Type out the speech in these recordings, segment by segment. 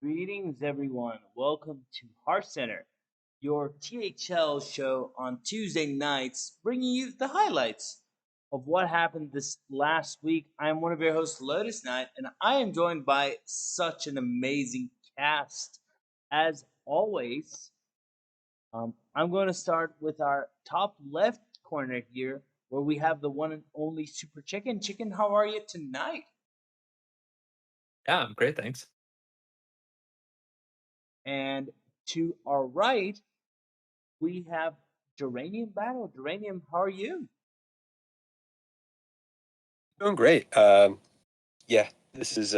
Greetings, everyone. Welcome to Hearthcenter, your THL show on Tuesday nights, bringing you the highlights of what happened this last week. I am one of your hosts, Lotus Knight, and I am joined by such an amazing cast. As always, I'm going to start with our top left corner here, where we have the one and only Super Chicken. Chicken, how are you tonight? Yeah, I'm great, thanks. And to our right, we have Geranium Battle. Geranium, how are you? Doing great. Yeah, this is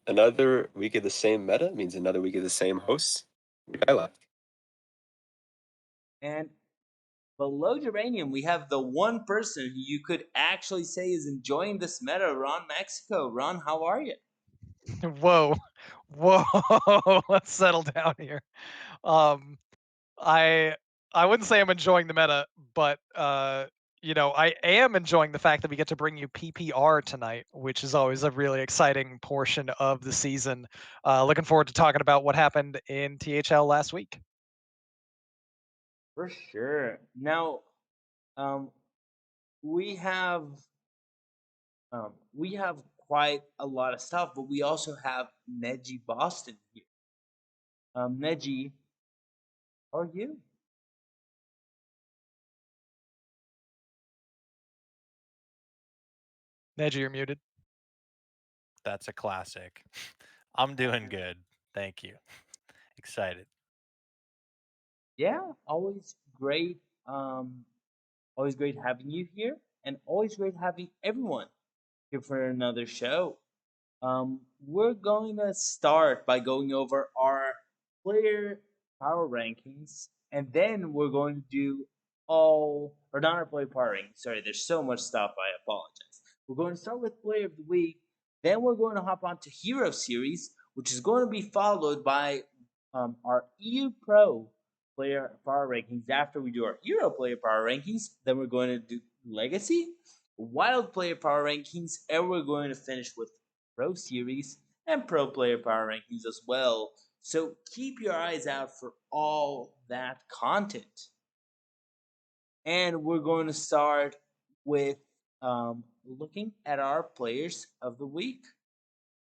another week of the same meta, means another week of the same hosts. I left. And below Geranium, we have the one person who you could actually say is enjoying this meta, Ron Mexico. Ron, how are you? Whoa, whoa! Let's settle down here. Um, I I wouldn't say I'm enjoying the meta, but I am enjoying the fact that we get to bring you PPR tonight, which is always a really exciting portion of the season. Looking forward to talking about what happened in THL last week. For sure. Now, um, we have we have quite a lot of stuff, but we also have Neji Boston here. Neji, how are you? Neji, you're muted. That's a classic. I'm doing good. Thank you. Excited. Yeah, always great. Always great having you here, and always great having everyone here for another show. We're going to start by going over our player power rankings, and then we're going to do all, or not our player power rankings. Sorry, there's so much stuff. I apologize. We're going to start with player of the week. Then we're going to hop on to hero series, which is going to be followed by our EU Pro player power rankings. After we do our hero player power rankings, then we're going to do legacy, wild player power rankings, and we're going to finish with Pro Series, and Pro Player Power Rankings as well. So keep your eyes out for all that content. And we're going to start with looking at our players of the week.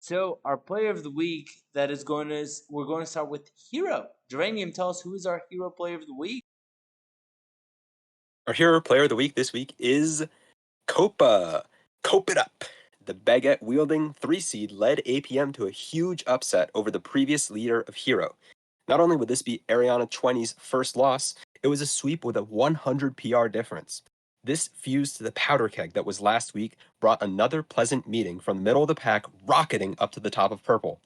So our player of the week that is going to we're going to start with Hero. Geranium, tell us who is our hero player of the week. Our hero player of the week this week is Copa. Cope it up. The baguette wielding 3-seed led APM to a huge upset over the previous leader of Hero. Not only would this be Ariana 20's first loss, it was a sweep with a 100 PR difference. This fused to the powder keg that was last week brought another pleasant meeting from the middle of the pack rocketing up to the top of purple.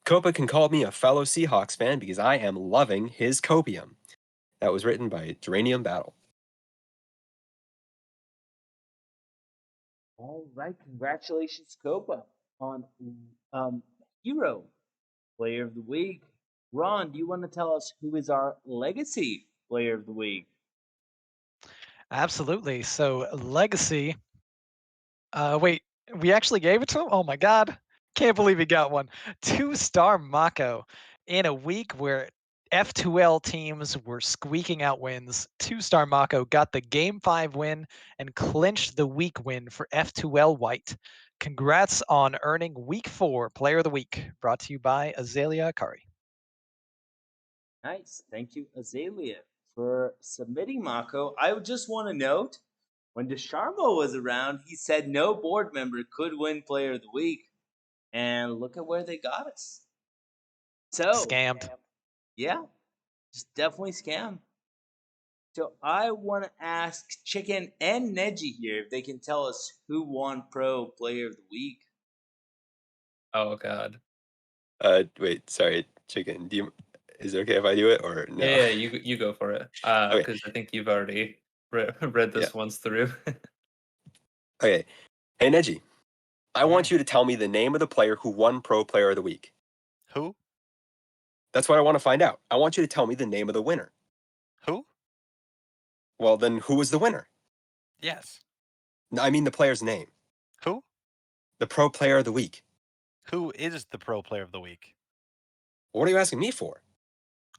Copa can call me a fellow Seahawks fan because I am loving his copium. That was written by Geranium Battle. All right, congratulations, Copa, on Hero Player of the Week. Ron, do you want to tell us who is our Legacy Player of the Week? Absolutely. So legacy. Wait, we actually gave it to him? Oh my god. Can't believe he got one. Two-star Mako in a week where F2L teams were squeaking out wins. Two-star Mako got the game 5 win and clinched the week win for F2L White. Congrats on earning week 4 player of the week. Brought to you by Azalea Akari. Nice. Thank you, Azalea, for submitting Mako. I would just want to note when Desharmo was around, he said no board member could win Player of the Week. And look at where they got us. So, Scammed. yeah, just definitely scam. So I want to ask Chicken and Neji here if they can tell us who won Pro Player of the Week. Oh god. Wait, sorry, Chicken. Is it okay if I do it or no? Yeah, you go for it. Okay, Because I think you've already read yeah. this once through. Okay. Hey, Neji, I want Mm. you to tell me the name of the player who won Pro Player of the Week. Who? That's what I want to find out. I want you to tell me the name of the winner. Who? Well, then who was the winner? Yes. No, I mean the player's name. Who? The Pro Player of the Week. Who is the pro player of the week? What are you asking me for?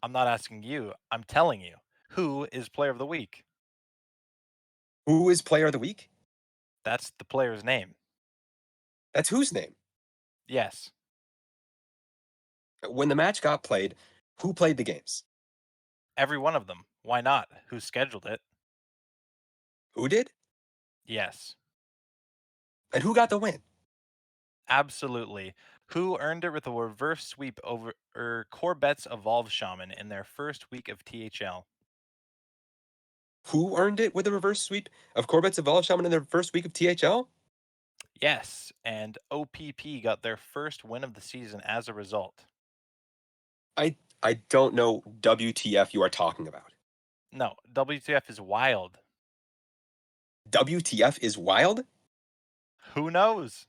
I'm not asking you. I'm telling you. Who is player of the week? Who is player of the week? That's the player's name. That's whose name? Yes. When the match got played, who played the games? Every one of them. Why not? Who scheduled it? Who did? Yes. And who got the win? Absolutely. Who earned it with a reverse sweep over Corbett's Evolve Shaman in their first week of THL? Who earned it with a reverse sweep of Corbett's Evolve Shaman in their first week of THL? Yes, and OPP got their first win of the season as a result. I don't know WTF you are talking about. No, WTF is wild. WTF is wild? Who knows?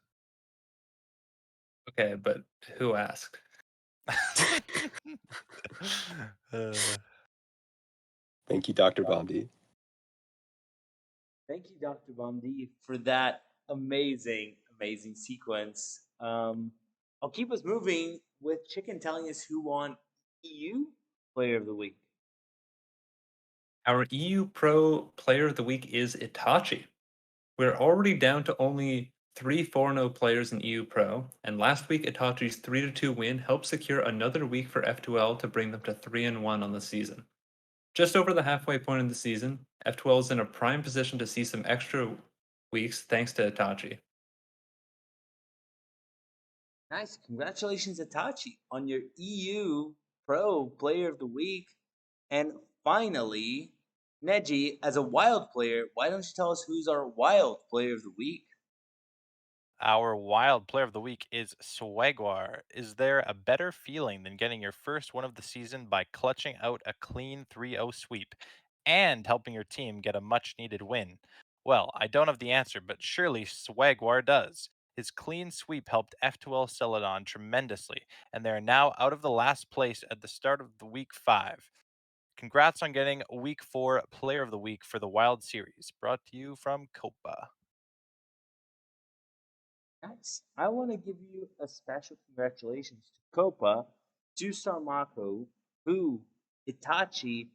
Okay, but who asked? Uh, Thank you, Dr. Bombi. Thank you, Dr. Bondi, for that amazing, amazing sequence. I'll keep us moving with Chicken telling us who won EU Player of the Week. Our EU Pro Player of the Week is Itachi. We're already down to only 3 4-0 players in EU Pro, and last week Itachi's 3-2 win helped secure another week for F2L to bring them to 3-1 on the season. Just over the halfway point in the season, F2L is in a prime position to see some extra weeks thanks to Itachi. Nice. Congratulations, Itachi, on your EU Pro Player of the Week. And finally, Neji, as a wild player, why don't you tell us who's our wild player of the week? our wild player of the week is Swagwar. Is there a better feeling than getting your first win of the season by clutching out a clean 3-0 sweep and helping your team get a much needed win? Well, I don't have the answer, but surely Swagwar does. His clean sweep helped F2L Celadon tremendously, and they are now out of the last place at the start of the week 5. Congrats on getting week 4 player of the week for the Wild Series, brought to you from Copa. Nice. I want to give you a special congratulations to Copa, Jusar Mako, Boo, Itachi,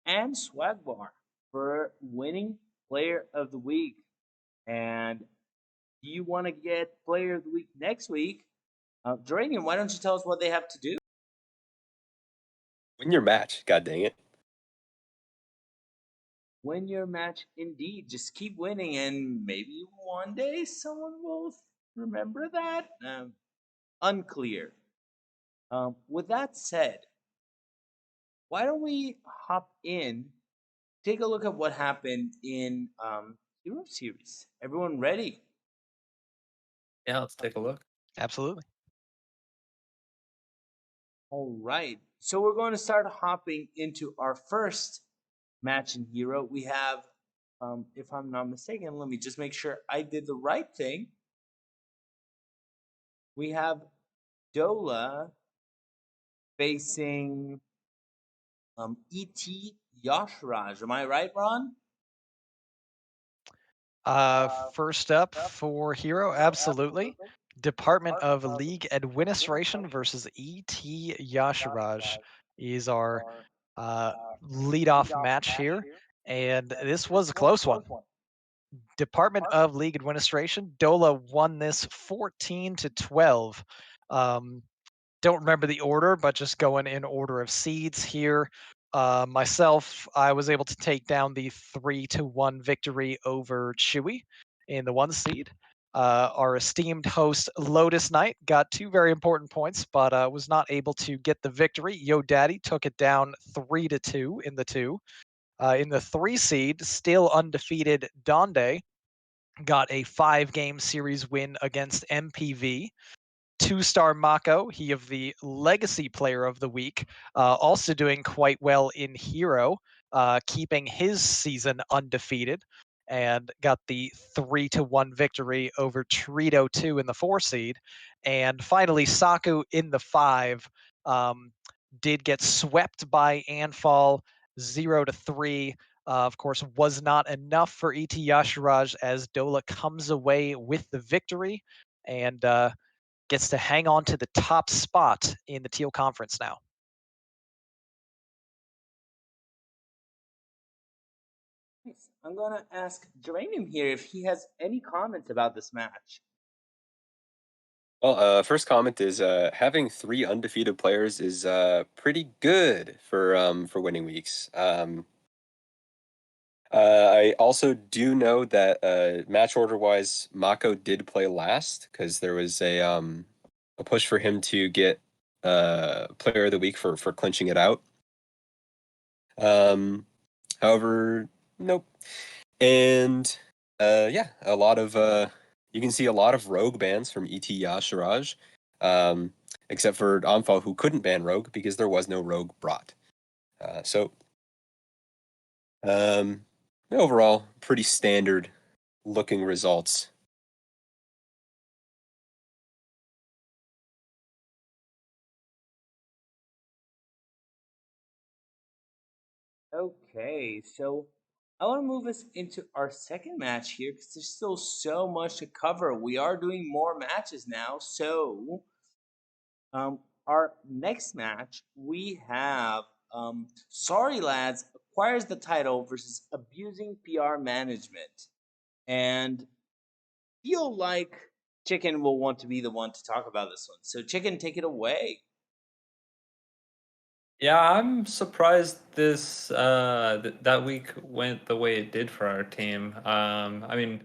and Swagbar for winning Player of the Week. And do you want to get Player of the Week next week? Duranium, why don't you tell us what they have to do? Win your match, god dang it. Win your match indeed. Just keep winning, and maybe one day someone will remember that. Unclear. With that said, why don't we hop in, take a look at what happened in Hero Series? Everyone ready? Yeah, let's take a look. Absolutely. All right. So we're going to start hopping into our first match in Hero. We have, if I'm not mistaken, let me just make sure I did the right thing. We have Dola facing ET Yashraj. Am I right, Ron? First up for Hero, absolutely. Department of League Administration versus E.T. Yasharaj is our leadoff match here, and this was a close one. Department of League Administration, Dola won this 14-12. Don't remember the order, but just going in order of seeds here. Myself, I was able to take down the 3-1 victory over Chewy in the 1 seed. Our esteemed host Lotus Knight got 2 very important points, but was not able to get the victory. Yo Daddy took it down 3-2 in the 2. In the 3 seed, still undefeated Donde got a 5-game series win against MPV. 2-star Mako, he of the Legacy Player of the Week, also doing quite well in Hero, keeping his season undefeated, and got the 3-1 victory over Torito 2 in the 4 seed. And finally, Saku in the 5 did get swept by Anfall 0-3. Of course, was not enough for ET Yasharaj as Dola comes away with the victory. And gets to hang on to the top spot in the Teal Conference now. Nice. I'm gonna ask Geranium here if he has any comments about this match. Well, first comment is having three undefeated players is pretty good for winning weeks. I also do know that match order wise, Mako did play last because there was a push for him to get player of the week for clinching it out. However, nope. And yeah, a lot of you can see a lot of rogue bans from ET Yashiraj, except for Omfal who couldn't ban rogue because there was no rogue brought. So overall, pretty standard looking results. Okay, so I want to move us into our second match here because there's still so much to cover. We are doing more matches now, so our next match we have Sorry Lads acquires the title versus Abusing PR Management, and feel like Chicken will want to be the one to talk about this one. So Chicken, take it away. Yeah, I'm surprised this that week went the way it did for our team. I mean,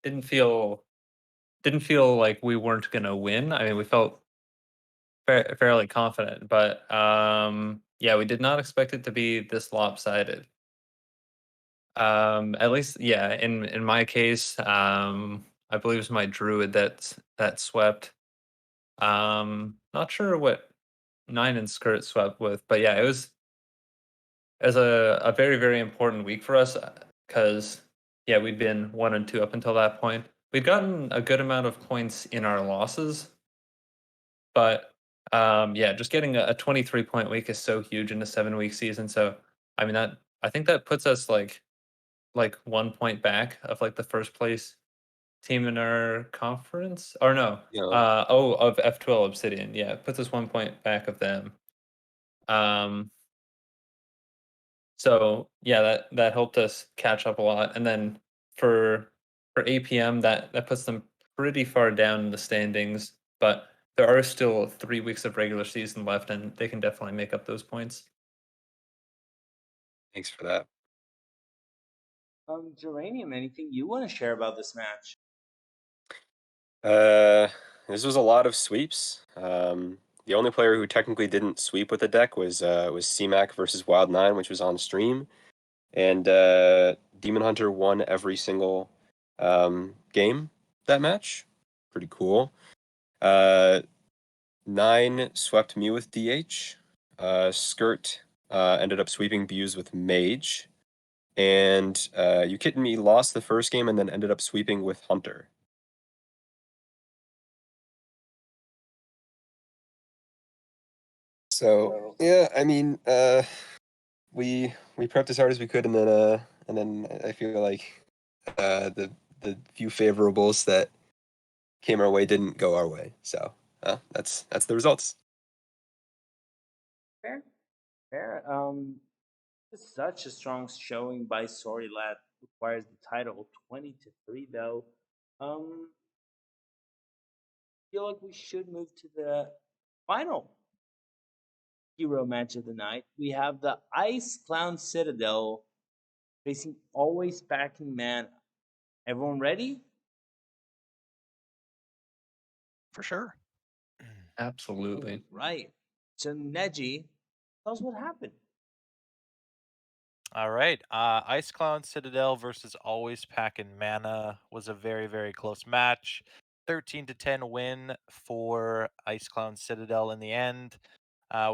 didn't feel didn't feel like we weren't gonna win. I mean, we felt fairly confident, but yeah, we did not expect it to be this lopsided. At least, yeah, in my case, I believe it was my druid that swept. Not sure what nine and skirt swept with, but yeah, it was as a very very important week for us because yeah, we'd been 1 and 2 up until that point. We'd gotten a good amount of points in our losses, but yeah, just getting a 23-point week is so huge in a 7-week season. So I mean that I think that puts us like 1 point back of like the first place team in our conference, or no, You know, of F12 Obsidian. Yeah, it puts us 1 point back of them. Um, So yeah, that helped us catch up a lot. And then for APM, that puts them pretty far down in the standings, but there are still 3 weeks of regular season left, and they can definitely make up those points. thanks for that. Geranium, anything you want to share about this match? Uh, this was a lot of sweeps. The only player who technically didn't sweep with the deck was CMAC versus Wild Nine, which was on stream, and Demon Hunter won every single game that match. Pretty cool. Uh, Nine swept me with DH. Skirt ended up sweeping Buse with Mage, and You Kitten Me lost the first game and then ended up sweeping with Hunter. So yeah, I mean, we prepped as hard as we could, and then I feel like the few favorables that came our way didn't go our way. So that's the results. Fair, fair. It's such a strong showing by Sorry Lad requires the title 20-3 though. Feel like we should move to the final hero match of the night. We have the Ice Clown Citadel facing Always Backing Man. Everyone ready? For sure. Absolutely. Right. So Neji, tell us what happened. All right. Ice Clown Citadel versus Always Packin' Mana was a very, very close match. 13-10 win for Ice Clown Citadel in the end.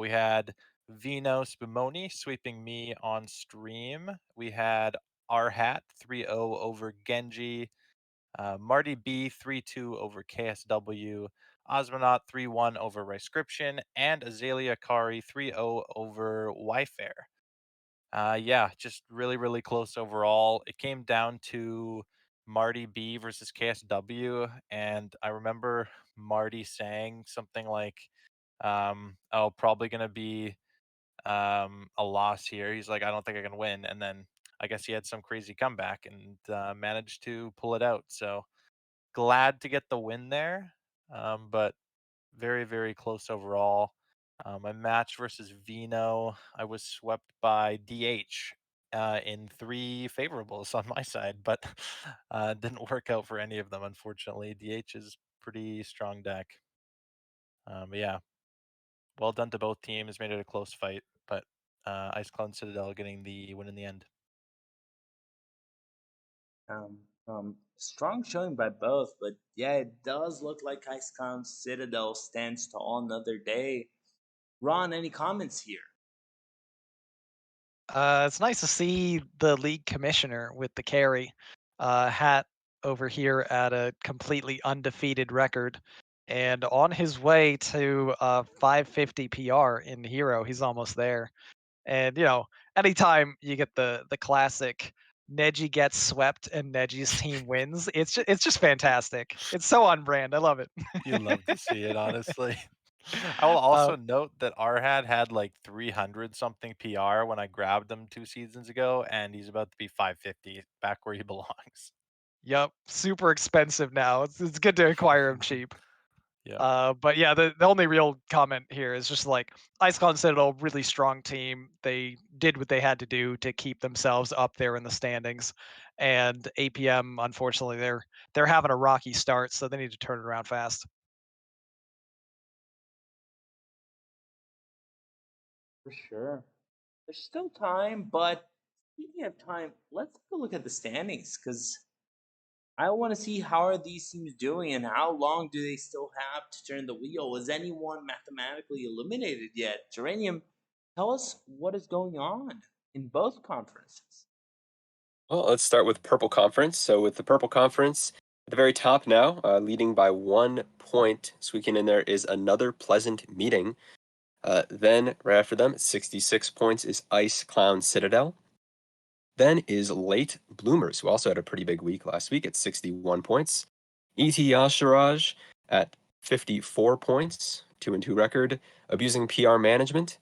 We had Vino Spumoni sweeping me on stream. We had R Hat 3-0 over Genji. Marty B 3-2 over KSW. Osmonaut 3-1 over Rescription. And Azalea Kari 3-0 over Yeah, just really, really close overall. It came down to Marty B versus KSW, and I remember Marty saying something like, "Oh, probably gonna be a loss here." He's like, "I don't think I can win," and then I guess he had some crazy comeback and managed to pull it out. So glad to get the win there, but very, very close overall. My match versus Vino, I was swept by DH in three favorables on my side, but didn't work out for any of them, unfortunately. DH is pretty strong deck. But yeah, well done to both teams. Made it a close fight, but Ice Clown Citadel getting the win in the end. Strong showing by both, but yeah, it does look like Icecrown Citadel stands tall another day. Ron, any comments here? It's nice to see the league commissioner with the carry hat over here at a completely undefeated record, and on his way to 550 PR in Hero. He's almost there. And anytime you get the classic Neji gets swept and Neji's team wins, it's just fantastic. It's so on brand. I love it. You love to see it, honestly. I will uh, also note that Arhad had like 300 something PR when I grabbed him 2 seasons ago, and he's about to be 550, back where he belongs. yep, super expensive now. It's good to acquire him cheap. Yeah. But yeah, the only real comment here is just like Icecon Citadel, really strong team. They did what they had to do to keep themselves up there in the standings. And APM, unfortunately, they're having a rocky start, so they need to turn it around fast. For sure. There's still time, but speaking of time, let's take a look at the standings because I want to see how are these teams doing and how long do they still have to turn the wheel? Was anyone mathematically eliminated yet? Geranium, tell us what is going on in both conferences. Well, let's start with Purple Conference. So with the Purple Conference at the very top now, leading by 1 point, squeaking in there is Another Pleasant Meeting. Then right after them, at 66 points is Ice Clown Citadel. Then is Late Bloomers, who also had a pretty big week last week at 61 points. E.T. Yasharaj at 54 points, 2-2 record. Abusing PR Management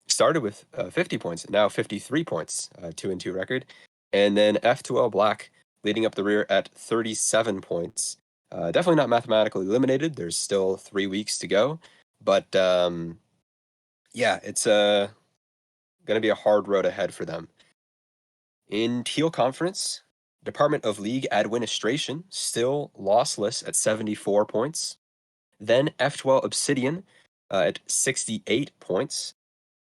started with 50 points, now 53 points, 2-2 record. And then F2L Black leading up the rear at 37 points. Definitely not mathematically eliminated. There's still 3 weeks to go. But yeah, it's going to be a hard road ahead for them. In Teal Conference, Department of League Administration still lossless at 74 points. Then F12 Obsidian at 68 points,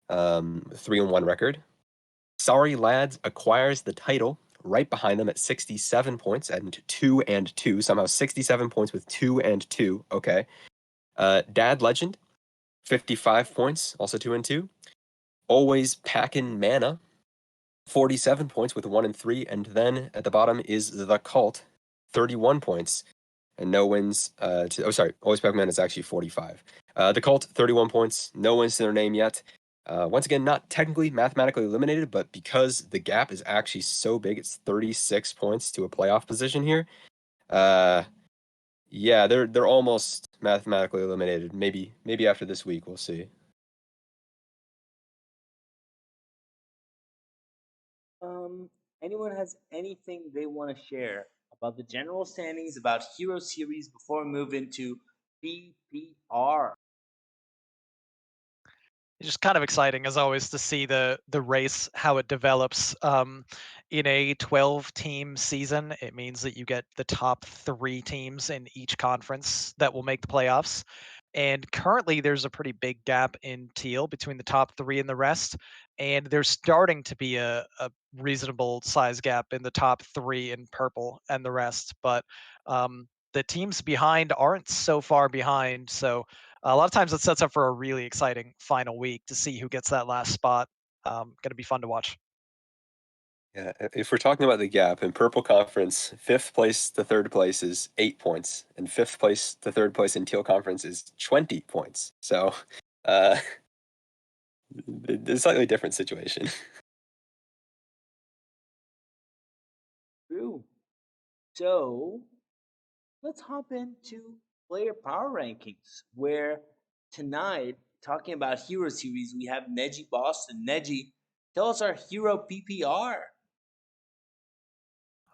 3-1 record. Sorry Lads acquires the title right behind them at 67 points and 2-2. Somehow 67 points with 2-2. Okay. Dad Legend, 55 points, also 2-2. Always Packin' Mana, 47 points with 1-3, and then at the bottom is The Cult, 31 points, and no wins Always Pac-Man is actually 45. The Cult, 31 points, no wins to their name yet. Once again, not technically mathematically eliminated, but because the gap is actually so big, it's 36 points to a playoff position here. Yeah, they're almost mathematically eliminated. Maybe after this week, we'll see. Anyone has anything they want to share about the general standings about Hero Series before we move into PPR? It's just kind of exciting as always to see the race, how it develops. In a 12-team season, it means that you get the top 3 teams in each conference that will make the playoffs. And currently, there's a pretty big gap in teal between the top 3 and the rest. And there's starting to be a reasonable size gap in the top 3 in purple and the rest. But the teams behind aren't so far behind. So a lot of times it sets up for a really exciting final week to see who gets that last spot. Going to be fun to watch. Yeah, if we're talking about the gap in Purple Conference, 5th place to 3rd place is 8 points, and 5th place to 3rd place in Teal Conference is 20 points. So, uh, it's a slightly different situation. True. So let's hop into player power rankings, where tonight, talking about Hero Series, we have Neji Boston. Neji, tell us our hero PPR.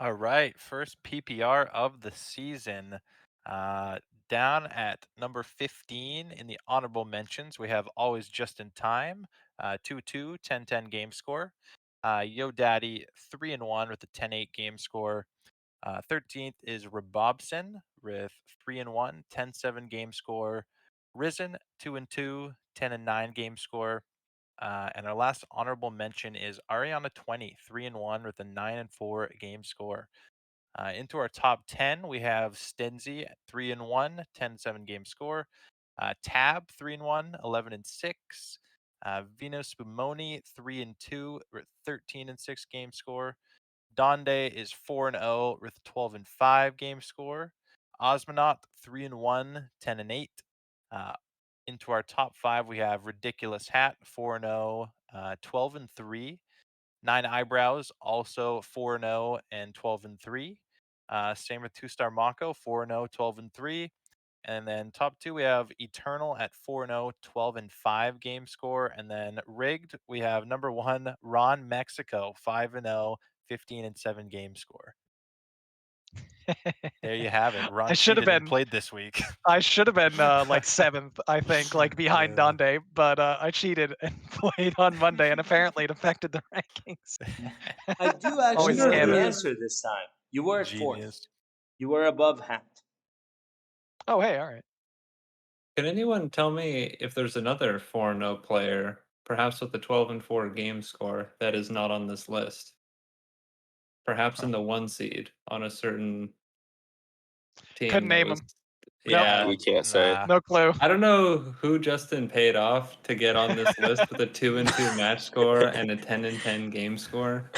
All right, first PPR of the season. Uh, Down at number 15 in the honorable mentions, we have Always Just in Time, 2-2, 10-10 game score. Yo Daddy, 3-1 with a 10-8 game score. 13th is Rabobson with 3-1, 10-7 game score. Risen, 2-2, 10-9 game score. And our last honorable mention is Ariana 20, 3-1 with a 9-4 game score. Into our top 10, we have Stenzi at 3-1, 10-7 game score. Tab 3-1, 11-6. Vino Spumoni 3-2 with 13-6 game score. Donde is 4-0 with 12-5 game score. Osmonaut 3-1, 10-8. Into our top 5, we have Ridiculous Hat 4-0, 12-3. Nine Eyebrows also 4-0 and 12-3. Same with Two Star Mako 4-0, 12-3. And then top 2, we have Eternal at 4-0, 12-5 game score. And then Rigged, we have number 1, Ron Mexico, 5-0, 15-7 game score. There you have it. Ron I should have cheated and been. played this week. I should have been like 7th, I think, like behind Donde, but I cheated and played on Monday, and apparently it affected the rankings. I do Always actually know the scamming. answer this time. You were at fourth. Genius. You were above Hat. Oh, hey, all right. Can anyone tell me if there's another 4-0 player, perhaps with a 12-4 game score, that is not on this list? Perhaps in the 1 seed on a certain team Couldn't that name was. him. Nope. Yeah. We can't say. Nah. No clue. I don't know who Justin paid off to get on this list with a 2-2 match score and a 10-10 game score.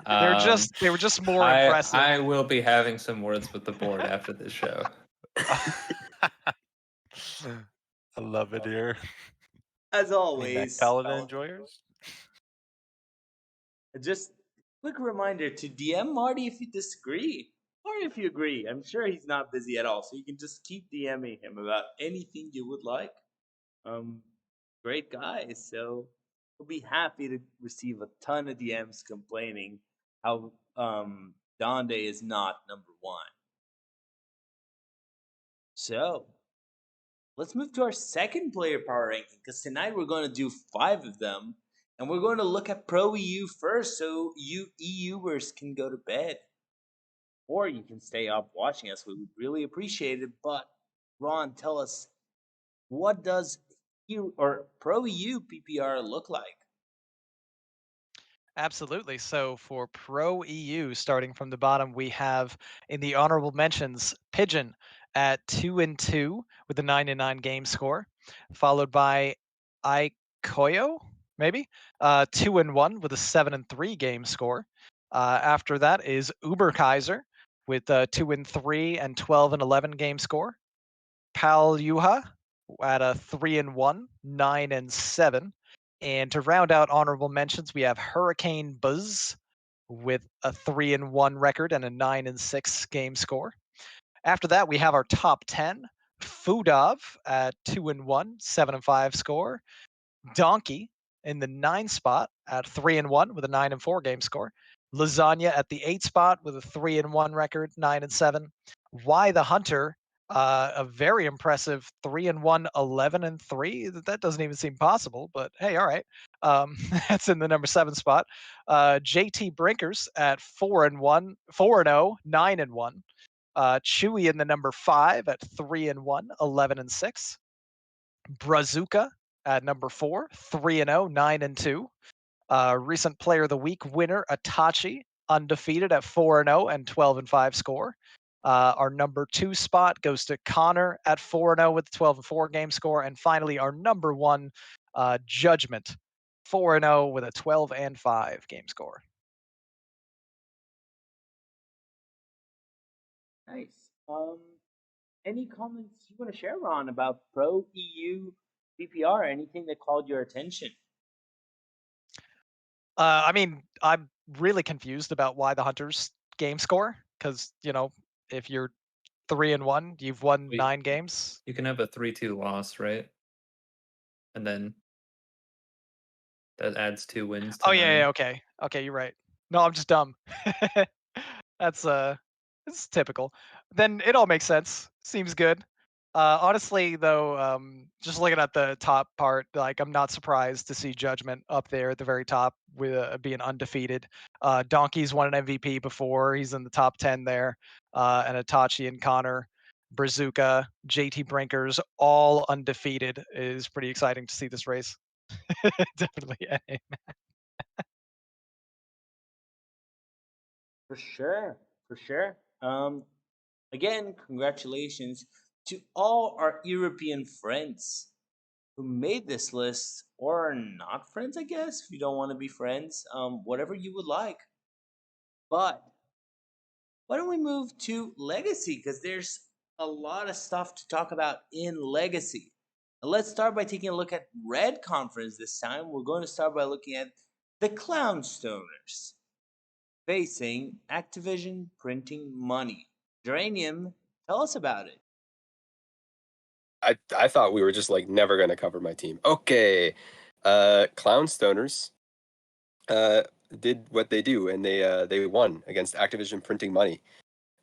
They were just more impressive. I will be having some words with the board after this show. I love it here. As Any always, Paladin enjoyers? just quick reminder to DM Marty if you disagree or if you agree. I'm sure he's not busy at all, so you can just keep DMing him about anything you would like. Great guy, so we'll be happy to receive a ton of DMs complaining how Donde is not number 1. So let's move to our second player power ranking, because tonight we're going to do 5 of them, and we're going to look at Pro EU first, so you EUers can go to bed, or you can stay up watching us. We would really appreciate it. But Ron, tell us, what does Pro EU PPR look like? Absolutely. So for Pro EU, starting from the bottom, we have in the honorable mentions Pigeon at 2-2 with a 9-9 game score, followed by Ikoyo, maybe 2-1 with a 7-3 game score. After that is Uber Kaiser with 2-3 and 12-11 game score. Pal Yuha at a 3-1, 9-7. And to round out honorable mentions, we have Hurricane Buzz with a 3-1 record and a 9-6 game score. After that, we have our top 10. Fudov at 2-1, 7-5 score. Donkey in the 9 spot at 3-1 with a 9-4 game score. Lasagna at the 8 spot with a 3-1 record, 9-7. Why the Hunter, a very impressive 3-1, 11-3. That doesn't even seem possible, but hey, all right. That's in the number 7 spot. JT Brinkers at 4-1, 4-0, 9-1. Chewy in the number 5 at 3-1, 11-6. Brazuca at number 4, 3-0, 9-2. Recent Player of the Week winner Itachi, undefeated at 4-0 and 12-5 score. Our number 2 spot goes to Connor at 4-0 with a 12-4 game score. And finally, our number 1, Judgment, 4-0 with a 12-5 game score. Nice. Any comments you want to share, Ron, about Pro EU PPR? Anything that called your attention? I mean, I'm really confused about why the Hunters game score, because if you're 3-1, you've won Wait. 9 games. You can have a 3-2 loss, right? And then that adds 2 wins to Oh 9. yeah, okay. Okay, you're right. No, I'm just dumb. That's it's typical. Then it all makes sense. Seems good. Honestly, though, just looking at the top part, like I'm not surprised to see Judgment up there at the very top with being undefeated. Donkey's won an MVP before; he's in the top 10 there. And Itachi and Connor, Brazuka, JT Brinkers, all undefeated. It is pretty exciting to see this race. Definitely. For sure, for sure. Again, congratulations to all our European friends who made this list, or are not friends, I guess, if you don't want to be friends, whatever you would like. But why don't we move to Legacy? Because there's a lot of stuff to talk about in Legacy. Let's start by taking a look at Red Conference this time. We're going to start by looking at the Clownstoners facing Activision Printing Money. Geranium, tell us about it. I thought we were just like never gonna cover my team. Okay, Clown Stoners did what they do, and they won against Activision Printing Money.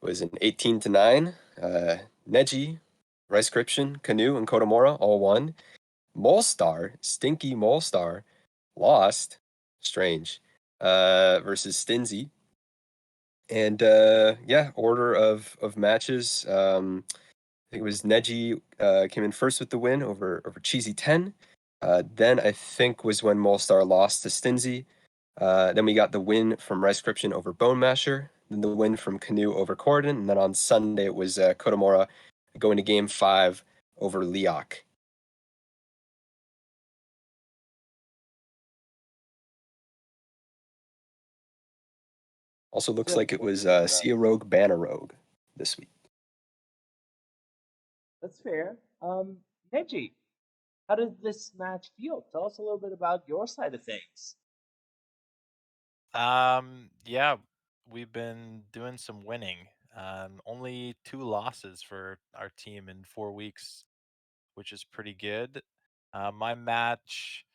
It was an 18-9. Neji, Ricescription, Canoe, and Kodomora all won. Molestar, Stinky Molestar, lost. Strange. Versus Stinzy. And yeah, order of matches. I think it was Neji came in first with the win over Cheesy 10. Then I think was when Molestar lost to Stinzy. Then we got the win from Ricescription over Bone Masher. Then the win from Canoe over Corden. And then on Sunday it was Kodomora going to Game 5 over Leok. Also looks like it was Sia Rogue Banner Rogue this week. That's fair. Neji, how did this match feel? Tell us a little bit about your side of things. Yeah, we've been doing some winning. Only 2 losses for our team in 4 weeks, which is pretty good. My match,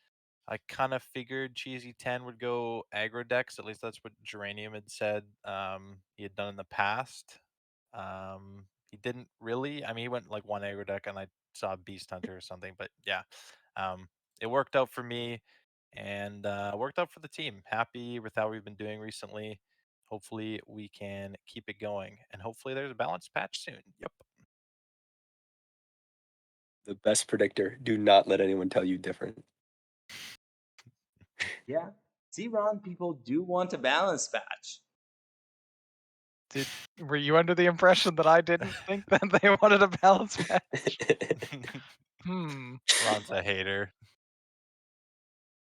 I kind of figured Cheesy 10 would go aggro decks. At least that's what Geranium had said he had done in the past. He didn't really. I mean, he went like one aggro deck, and I saw Beast Hunter or something. But yeah, it worked out for me, and worked out for the team. Happy with how we've been doing recently. Hopefully, we can keep it going, and hopefully, there's a balanced patch soon. Yep. The best predictor. Do not let anyone tell you different. Yeah. See, Ron, people do want a balance patch. Were you under the impression that I didn't think that they wanted a balance match? Ron's a hater.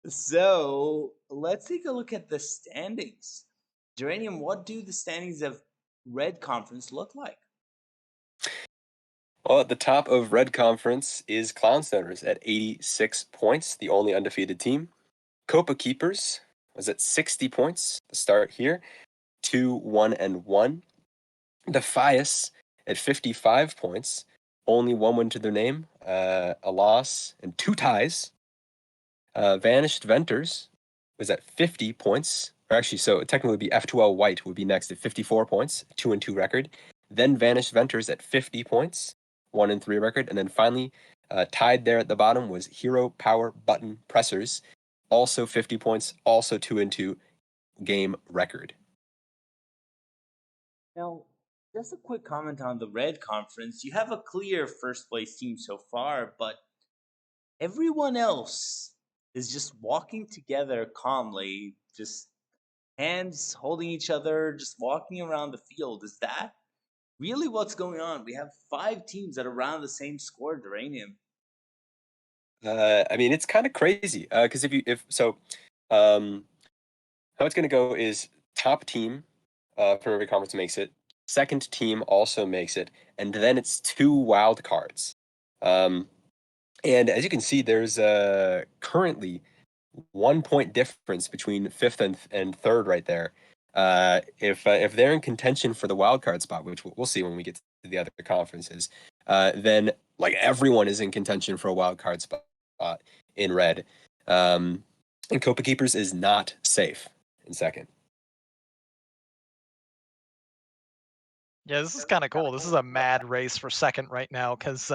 So let's take a look at the standings. Geranium, what do the standings of Red Conference look like? Well, at the top of Red Conference is Clownstoners at 86 points, the only undefeated team. Copa Keepers was at 60 points to start here, 2-1-1. Defias at 55 points, only one win to their name, a loss and 2 ties. Vanished Venters was at 50 points, or actually, so technically it'd be F2L White would be next at 54 points, 2-2 record. Then Vanished Venters at 50 points, 1-3 record, and then finally tied there at the bottom was Hero Power Button Pressers, also 50 points, also 2-2 game record. Now, just a quick comment on the Red Conference. You have a clear first place team so far, but everyone else is just walking together calmly, just hands holding each other, just walking around the field. Is that really what's going on? We have 5 teams that are around the same score, Duranium. I mean, it's kind of crazy because how it's going to go is top team for every conference makes it, second team also makes it, and then it's 2 wild cards. And as you can see, there's currently 1 point difference between fifth and third right there. If they're in contention for the wild card spot, which we'll see when we get to the other conferences, then like everyone is in contention for a wild card spot in red. And Copa Keepers is not safe in second. Yeah, this is kind of cool. This is a mad race for second right now because,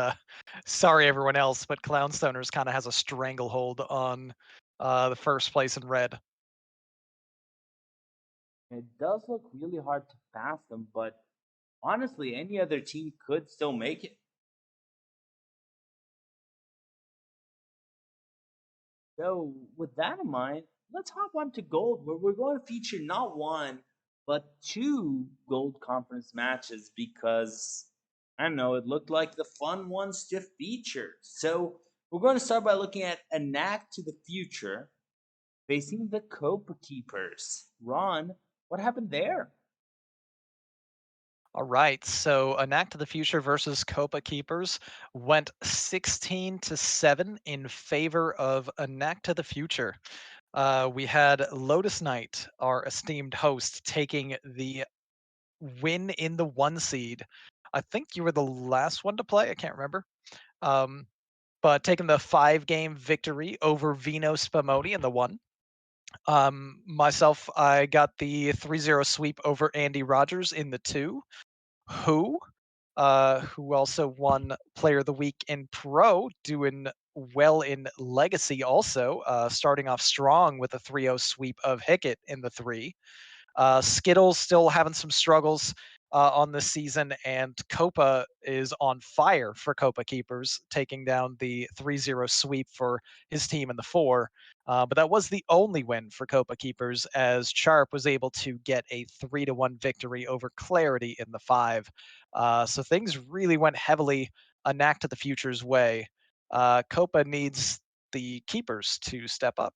sorry everyone else, but Clownstoners kind of has a stranglehold on the first place in red. It does look really hard to pass them, but honestly, any other team could still make it. So, with that in mind, let's hop on to gold, where we're going to feature not one, but two gold conference matches because I don't know, it looked like the fun ones to feature. So, we're going to start by looking at a knack to the future facing the Copa Keepers. Ron, what happened there? All right, so A Knack to the Future versus Copa Keepers went 16-7 in favor of A Knack to the Future. We had Lotus Knight, our esteemed host, taking the win in the 1 seed. I think you were the last one to play. I can't remember. But taking the 5-game victory over Vino Spumoni in the 1. Myself, I got the 3-0 sweep over Andy Rogers in the 2. Who also won Player of the Week in Pro, doing well in Legacy also, starting off strong with a 3-0 sweep of Hickett in the 3. Skittles still having some struggles on this season, and Copa is on fire for Copa Keepers, taking down the 3-0 sweep for his team in the 4. But that was the only win for Copa Keepers, as Sharp was able to get a 3-1 victory over Clarity in the 5. So things really went heavily a Knack to the Future's way. Copa needs the Keepers to step up.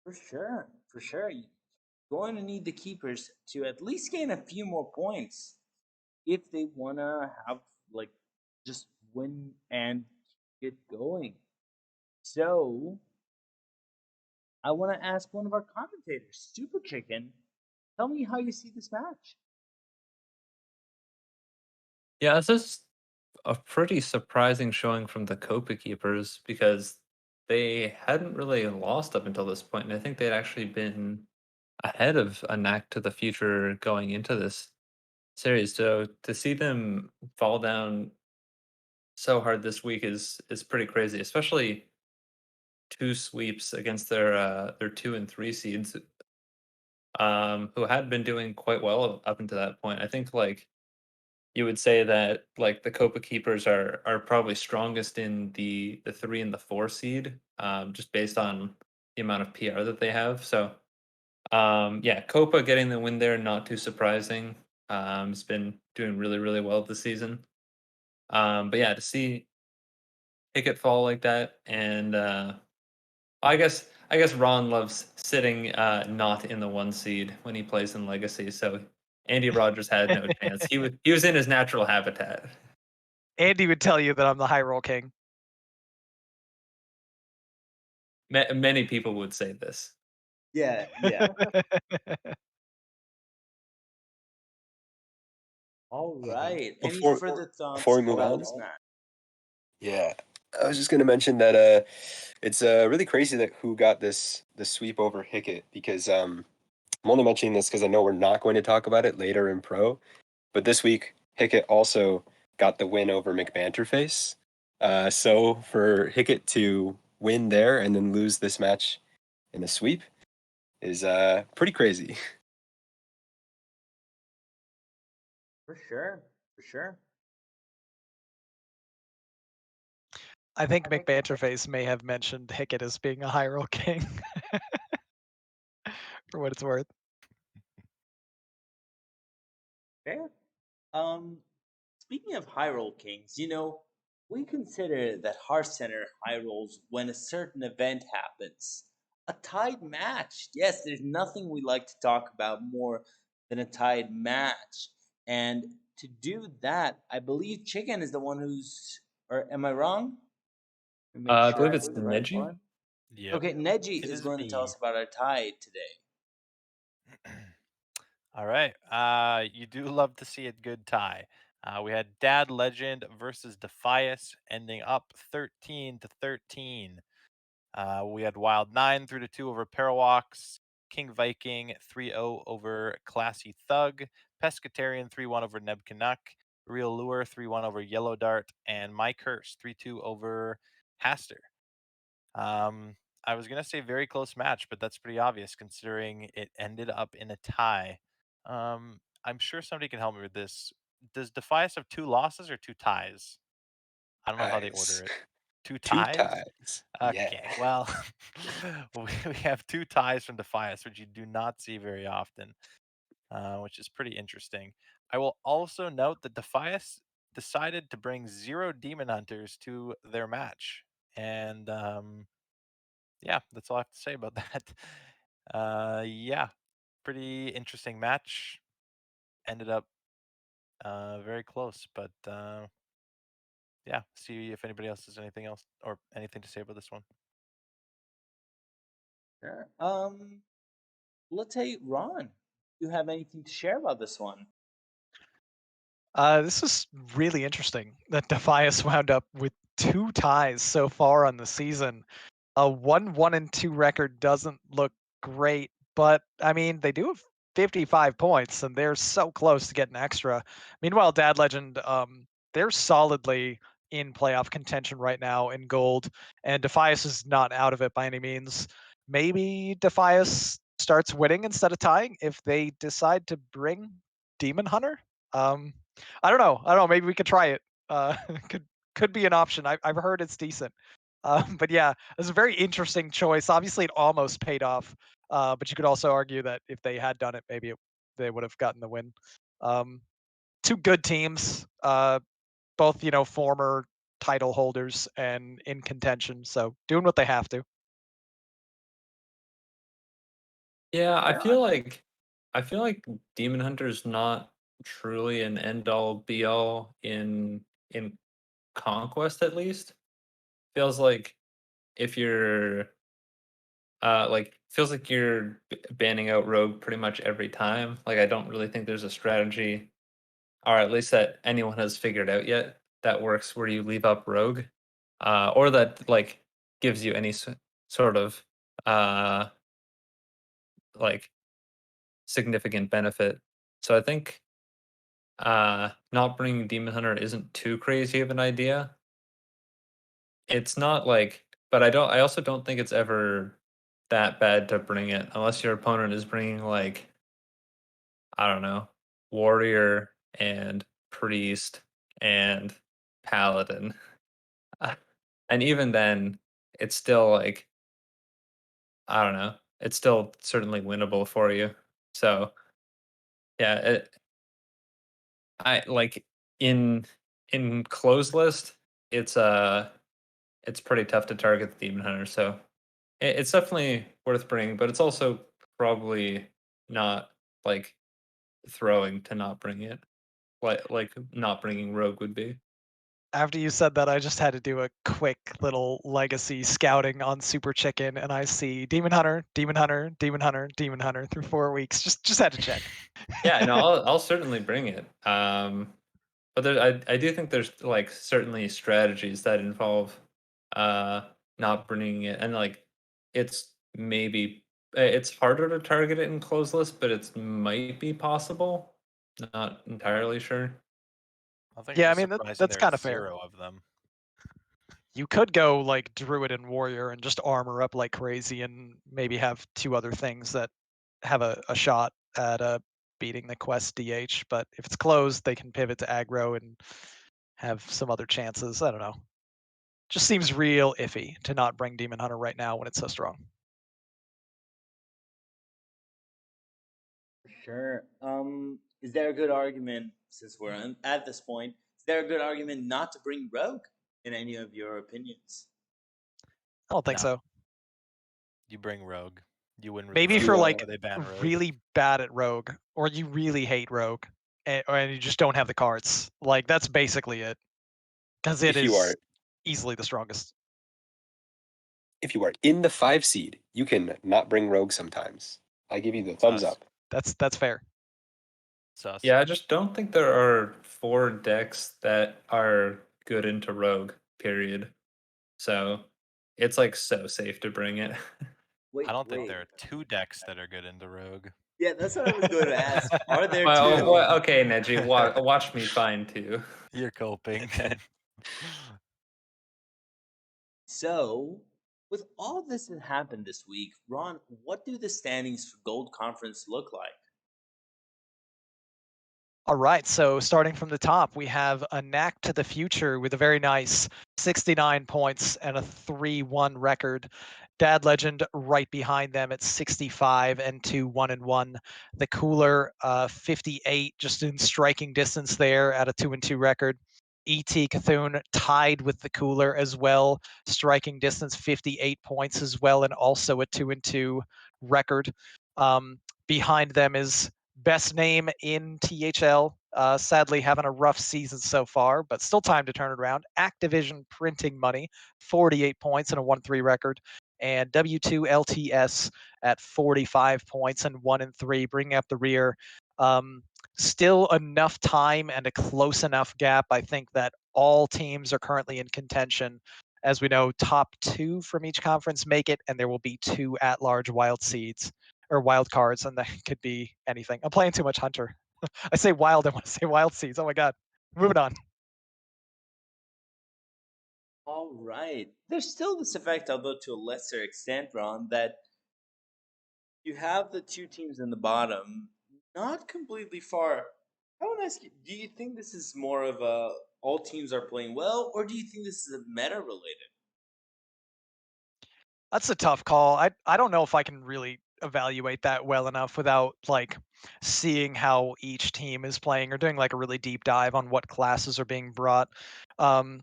For sure, for sure. You're going to need the keepers to at least gain a few more points if they want to have, like, just win and get going. So, I want to ask one of our commentators, Super Chicken, tell me how you see this match. Yeah, this is a pretty surprising showing from the Copa Keepers because they hadn't really lost up until this point, and I think they'd actually been ahead of a Knack to the Future going into this series. So to see them fall down so hard this week is pretty crazy, especially 2 sweeps against their 2 and 3 seeds, who had been doing quite well up until that point. I think like you would say that like the Copa Keepers are probably strongest in the 3 and the 4 seed, just based on the amount of PR that they have. So yeah, Copa getting the win there, not too surprising. It's been doing really, really well this season. But yeah, to see Pickett fall like that, and I guess Ron loves sitting not in the 1 seed when he plays in Legacy. So Andy Rogers had no chance. He was in his natural habitat. Andy would tell you that I'm the high roll king. Many people would say this. Yeah, yeah. All right. Any further Before thoughts we move about on, this match? yeah, I was just gonna mention that it's really crazy that who got this the sweep over Hickett because I'm only mentioning this because I know we're not going to talk about it later in Pro, but this week Hickett also got the win over McBanterface. So for Hickett to win there and then lose this match in a sweep is pretty crazy. For sure, for sure. I think McBanterface may have mentioned Hickett as being a high roll king. For what it's worth. Fair. Um, Speaking of high roll kings, we consider that Hearthcenter high rolls when a certain event happens. A tied match. Yes, there's nothing we like to talk about more than a tied match. And to do that, I believe Chicken is the one who's, or am I wrong? Let me make I sure believe I it's get the right Neji. one. Yep. Okay, Neji It is is going to tell me. us about our tie today. All right. You do love to see a good tie. We had Dad Legend versus Defias, ending up 13-13. We had Wild 9 3-2 over Parawax, King Viking 3-0 over Classy Thug, Pescatarian 3-1 over Neb Canuck, Real Lure 3-1 over Yellow Dart, and My Curse 3-2 over Haster. I was gonna say very close match, but that's pretty obvious considering it ended up in a tie. I'm sure somebody can help me with this. Does Defias have 2 losses or 2 ties? I don't know how they order Ties. it. 2 2 ties? ties. Yeah. Okay, well, we have 2 ties from Defias, which you do not see very often, which is pretty interesting. I will also note that Defias decided to bring 0 Demon Hunters to their match, and yeah, that's all I have to say about that. Yeah, pretty interesting match. Ended up very close, but yeah, see if anybody else has anything else or anything to say about this one. Sure. Let's say Ron, do you have anything to share about this one? This is really interesting that Defias wound up with 2 ties so far on the season. A 1-1-2 record doesn't look great, but I mean, they do have 55 points and they're so close to getting extra. Meanwhile, Dad Legend, they're solidly in playoff contention right now in gold, and Defias is not out of it by any means. Maybe Defias starts winning instead of tying if they decide to bring Demon Hunter. Um, I don't know. I don't know. Maybe we could try it. Could could be an option. I've heard it's decent. But yeah, it's a very interesting choice. Obviously, it almost paid off. But you could also argue that if they had done it, maybe they would have gotten the win. Um, Two good teams, both former title holders and in contention, so doing what they have to. Yeah, Sure. I feel like Demon Hunter's not truly an end all be all in Conquest at least. Feels like if you're feels like you're banning out Rogue pretty much every time. Like I don't really think there's a strategy, or at least that anyone has figured out yet, that works where you leave up Rogue, or that like gives you any sort of uh like significant benefit. So I think not bringing Demon Hunter isn't too crazy of an idea. It's not like, but I also don't think it's ever that bad to bring it unless your opponent is bringing like, I don't know, warrior and priest and paladin. And even then, it's still like, I don't know, it's still certainly winnable for you. So yeah, I like in closed list, it's it's pretty tough to target the demon hunter. So it's definitely worth bringing, but it's also probably not like throwing to not bring it, like not bringing rogue would be. After you said that, I just had to do a quick little legacy scouting on Super Chicken, and I see Demon Hunter, Demon Hunter, Demon Hunter, Demon Hunter through 4 weeks. Just had to check. Yeah, no, I'll certainly bring it. But there, I do think there's like certainly strategies that involve not bringing it, and like it's maybe it's harder to target it in closed list, but it's might be possible. Not entirely sure. I think Yeah, I it's mean surprising that's there's kind of fair. 0 of them. You could go like Druid and Warrior and just armor up like crazy, and maybe have 2 other things that have a shot at beating the quest DH. But if it's closed, they can pivot to aggro and have some other chances. I don't know. Just seems real iffy to not bring Demon Hunter right now when it's so strong. For sure. Is there a good argument, since we're at this point, is there a good argument not to bring Rogue in any of your opinions? I don't think No, so. you bring Rogue. You win with Maybe If if Rogue you're you like before they ban Rogue. really bad at Rogue, or you really hate Rogue, and you just don't have the cards. Like that's basically it, because it if you is are easily the strongest. if you are in the 5 seed, you can not bring rogue sometimes. I give you the thumbs up. That's fair. Sus. Yeah, I just don't think there are 4 decks that are good into Rogue, period. So it's like so safe to bring it. I don't think there are 2 decks that are good into Rogue. Yeah, that's what I was going to ask. Are there Well, two? okay, Neji, watch me find 2. You're coping. So, with all this that happened this week, Ron, what do the standings for Gold Conference look like? All right, so starting from the top, we have a Knack to the Future with a very nice 69 points and a 3-1 record. Dad Legend right behind them at 65 and 2-1-1. The Cooler 58, just in striking distance there at a 2-2 record. ET Cthulhu tied with the Cooler as well, striking distance 58 points as well, and also a 2-2 record. Behind them is best name in THL. Sadly, having a rough season so far, but still time to turn it around. Activision Printing Money, 48 points and a 1-3 record. And W2LTS at 45 points and 1-3, bringing up the rear. Still enough time and a close enough gap, I think, that all teams are currently in contention. As we know, top 2 from each conference make it, and there will be 2 at-large wild seeds or wild cards, and that could be anything. I'm playing too much Hunter. I say wild, I want to say wild seeds. Oh my god. Moving on. All right. There's still this effect, although to a lesser extent, Ron, that you have the 2 teams in the bottom, not completely far. I want to ask you, do you think this is more of a all teams are playing well, or do you think this is a meta related? That's a tough call. I don't know if I can really evaluate that well enough without like seeing how each team is playing or doing like a really deep dive on what classes are being brought. Um,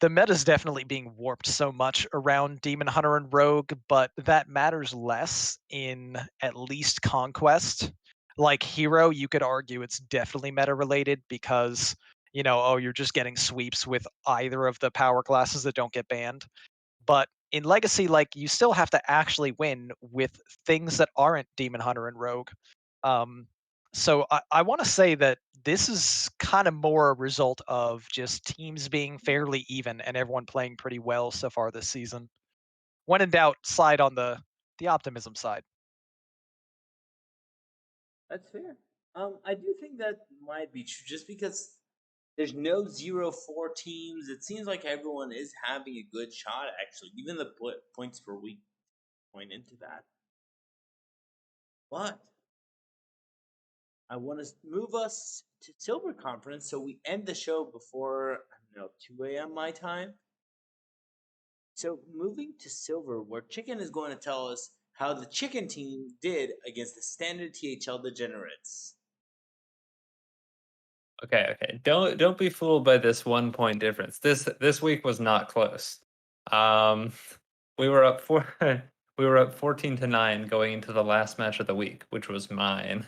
the meta is definitely being warped so much around Demon Hunter and Rogue, but that matters less in at least Conquest. Like Hero, you could argue it's definitely meta related because, oh, you're just getting sweeps with either of the power classes that don't get banned. But in Legacy, like you still have to actually win with things that aren't Demon Hunter and Rogue. Um, so I want to say that this is kind of more a result of just teams being fairly even and everyone playing pretty well so far this season. When in doubt, slide on the optimism side. That's fair. I do think that might be true, just because there's no 0-4 teams. It seems like everyone is having a good shot, actually. Even the points per week point into that. But I want to move us to Silver Conference so we end the show before, 2 a.m. my time. So moving to Silver, where Chicken is going to tell us how the Chicken team did against the standard THL Degenerates. Okay. Don't be fooled by this 1 point difference. This week was not close. Um, we were up 14-9 going into the last match of the week, which was mine.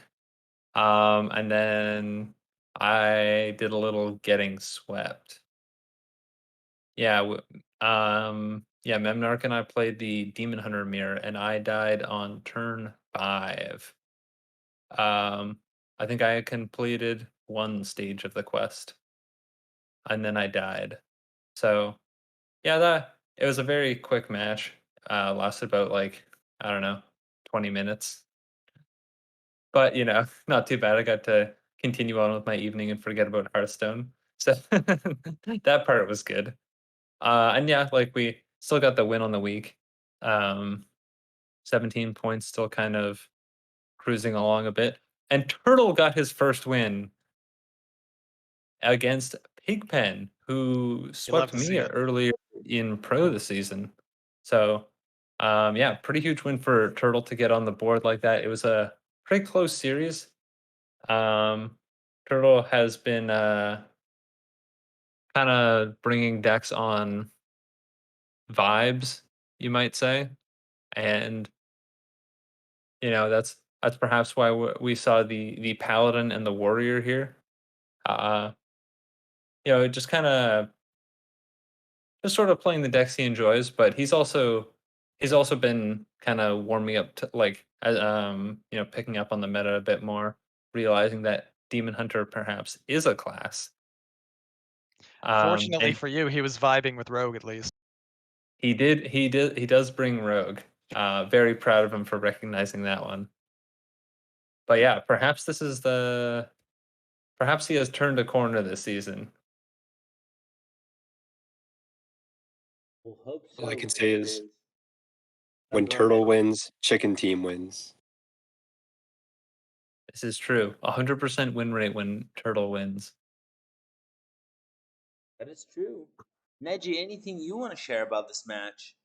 And then I did a little getting swept. Yeah, Memnarch and I played the Demon Hunter mirror, and I died on turn 5. I think I had completed 1 stage of the quest, and then I died. So yeah, that it was a very quick match. Lasted about like, I don't know, 20 minutes. But not too bad. I got to continue on with my evening and forget about Hearthstone. So that part was good. And yeah, like we still got the win on the week. 17 points, still kind of cruising along a bit. And Turtle got his first win against Pigpen, who You love swept to see me it. earlier in Pro this season. So, yeah, pretty huge win for Turtle to get on the board like that. It was a pretty close series. Turtle has been kind of bringing decks on vibes, you might say, and that's perhaps why we saw the Paladin and the Warrior here. Uh, just kind of just sort of playing the decks he enjoys, but he's also He's also been kind of warming up to picking up on the meta a bit more, realizing that Demon Hunter perhaps is a class. Fortunately And for you, he was vibing with Rogue at least. he does bring Rogue. Very proud of him for recognizing that one. But yeah, perhaps perhaps he has turned a corner this season. We'll hope All I so can say is because when go ahead. Turtle wins, Chicken Team wins. This is true. 100% win rate when Turtle wins. That is true. Neji, anything you want to share about this match?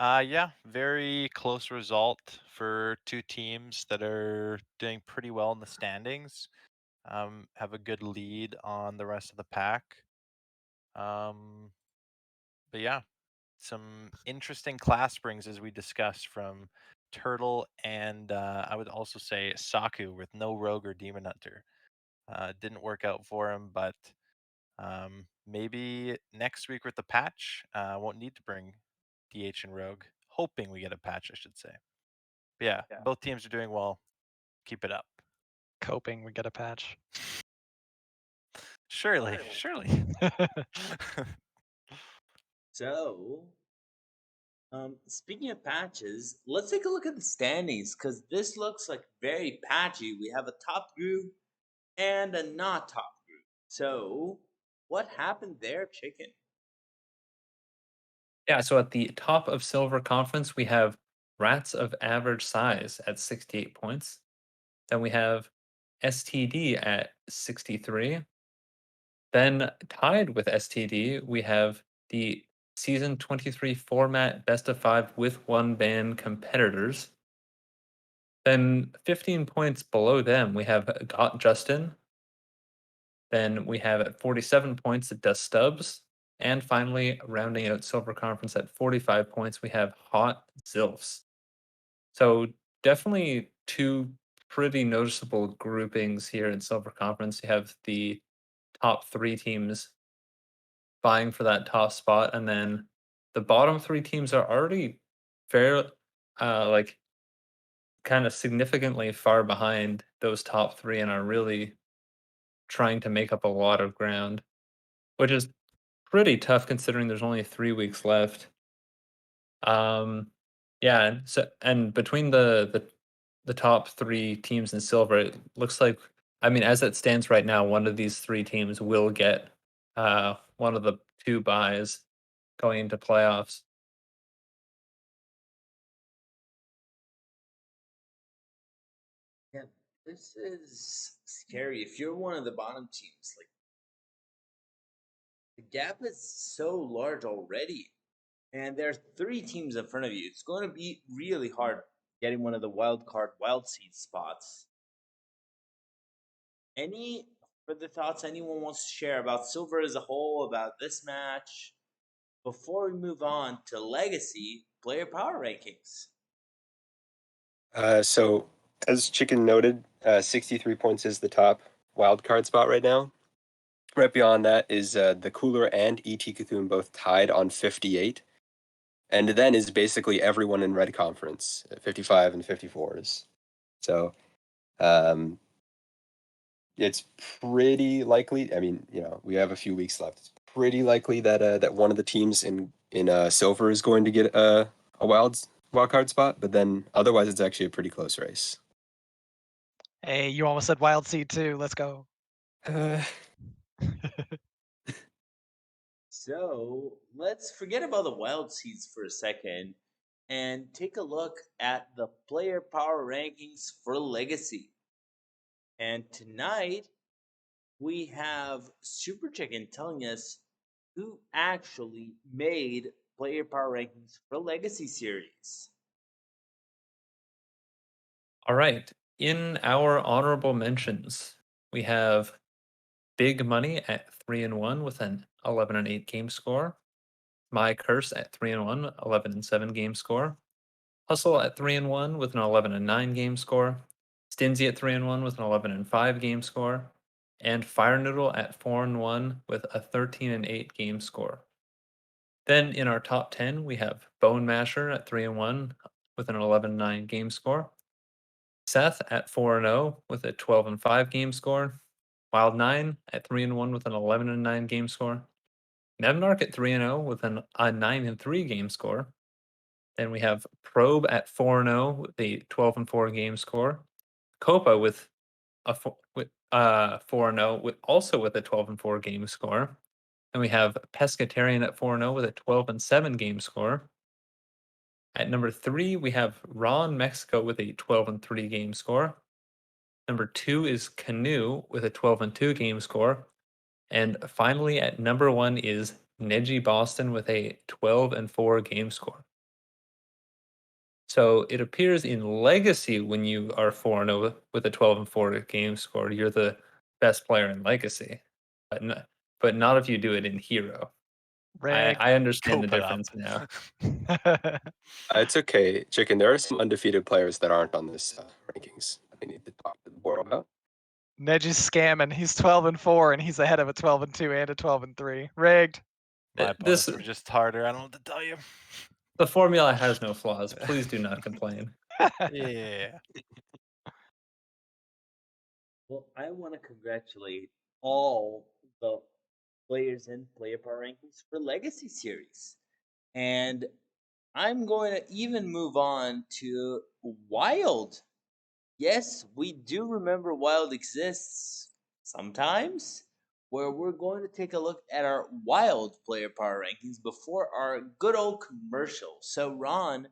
Yeah, very close result for two teams that are doing pretty well in the standings. Have a good lead on the rest of the pack. But yeah, some interesting class springs as we discussed from Turtle and I would also say Saku with no Rogue or Demon Hunter. Didn't work out for him, but maybe next week with the patch, won't need to bring DH and Rogue. Hoping we get a patch, I should say. But yeah, both teams are doing well. Keep it up. Coping, we get a patch. Surely, surely. So, speaking of patches, let's take a look at the standings because this looks like very patchy. We have a top group and a not top group. So, what happened there, Chicken? Yeah, so at the top of Silver Conference, we have Rats of Average Size at 68 points. Then we have STD at 63. Then tied with STD, we have the Season 23 format Best of 5 with one ban competitors. Then 15 points below them, we have Got Justin. Then we have at 47 points Dust Stubbs. And finally, rounding out Silver Conference at 45 points, we have Hot Zilfs. So definitely two pretty noticeable groupings here in Silver Conference. You have the top three teams vying for that top spot, and then the bottom three teams are already fair, like kind of significantly far behind those top three, and are really trying to make up a lot of ground, which is pretty tough considering there's only 3 weeks left. Yeah, and between the top three teams in silver, it looks like, I mean, as it stands right now, one of these three teams will get one of the two buys going into playoffs. Yeah, this is scary. If you're one of the bottom teams, like the gap is so large already, and there's three teams in front of you. It's going to be really hard getting one of the wild seed spots. Any further thoughts anyone wants to share about Silver as a whole, about this match, before we move on to Legacy player power rankings? So, as Chicken noted, 63 points is the top wild card spot right now. Right beyond that is the Cooler and ET Cthulhu both tied on 58. And then is basically everyone in Red Conference, 55 and 54s. So, it's pretty likely. I mean, we have a few weeks left. It's pretty likely that that one of the teams in Silver is going to get a wild card spot. But then otherwise, it's actually a pretty close race. Hey, you almost said Wild Seed too. Let's go. Uh, So let's forget about the wild seeds for a second and take a look at the player power rankings for Legacy. And tonight we have Super Chicken telling us who actually made player power rankings for Legacy series. All right, in our honorable mentions, we have Big Money at 3-1 with an 11-8 game score. My Curse at 3-1, 11-7 game score. Hustle at 3-1 with an 11-9 game score. Stinzy at 3-1 with an 11-5 game score. And Fire Noodle at 4-1 with a 13-8 game score. Then in our top 10, we have Bone Masher at 3-1 with an 11-9 game score. Seth at 4-0 with a 12-5 game score. Wild9 at 3-1 with an 11-9 game score. Mevnark at 3-0 with a 9-3 game score. Then we have Probe at 4-0 with a 12-4 game score. Copa with a 4-0 with also with a 12-4 game score. And we have Pescatarian at 4-0 with a 12-7 game score. At number 3, we have Ron Mexico with a 12-3 game score. Number 2 is Canoe with a 12-2 game score. And finally, at number 1 is Neji Boston with a 12-4 game score. So it appears in Legacy when you are 4-0 with a 12-4 game score, you're the best player in Legacy. But not if you do it in Hero. Rigged. I understand the Cope it up. difference now. It's okay, Chicken. There are some undefeated players that aren't on this rankings that we need to talk to the board about. Neji's scamming. He's 12-4, and he's ahead of a 12-2 and a 12-3. Rigged. My This opponents were just harder. I don't know what to tell you. the formula has no flaws. Please do not complain. Yeah. Well, I want to congratulate all the players in Player Power Rankings for Legacy Series. And I'm going to even move on to Wild. Yes, we do remember Wild exists sometimes, where we're going to take a look at our Wild Player Power Rankings before our good old commercial. So, Ron,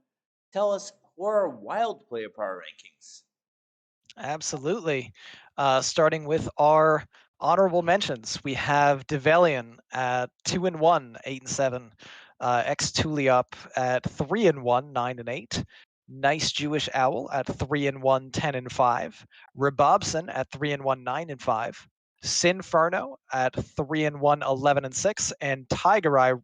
tell us what are our Wild Player Power Rankings? Absolutely. Starting with our honorable mentions, we have Develian at 2-1, 8-7. Ex Tuliop at 3-1, 9-8. Nice Jewish Owl at 3-1, 10-5. Rebobson at 3-1, 9-5. Sinferno at 3-1, 11-6. And Tiger Eye,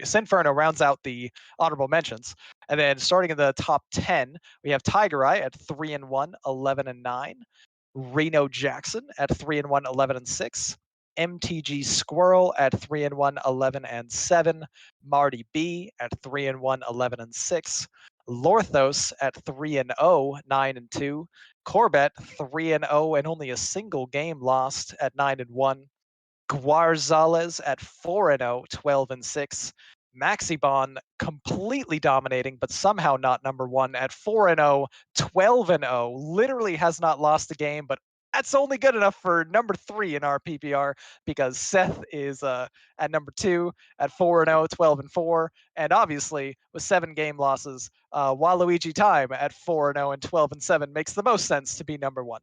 Sinferno rounds out the honorable mentions. And then starting in the top 10, we have Tiger Eye at 3-1, 11-9. Reno Jackson at 3-1, 11-6. MTG Squirrel at 3-1, 11-7. Marty B at 3-1, 11-6. Lorthos at 3-0, 9-2. Corbett 3-0 and only a single game lost at 9-1. Guarzales at 4-0, 12-6. Maxibon completely dominating, but somehow not number one at 4-0, 12-0. Literally has not lost a game, but that's only good enough for number 3 in our PPR because Seth is at number 2 at 4-0, 12-4. And obviously, with 7 game losses, Waluigi Time at 4-0 and 12-7 makes the most sense to be number 1.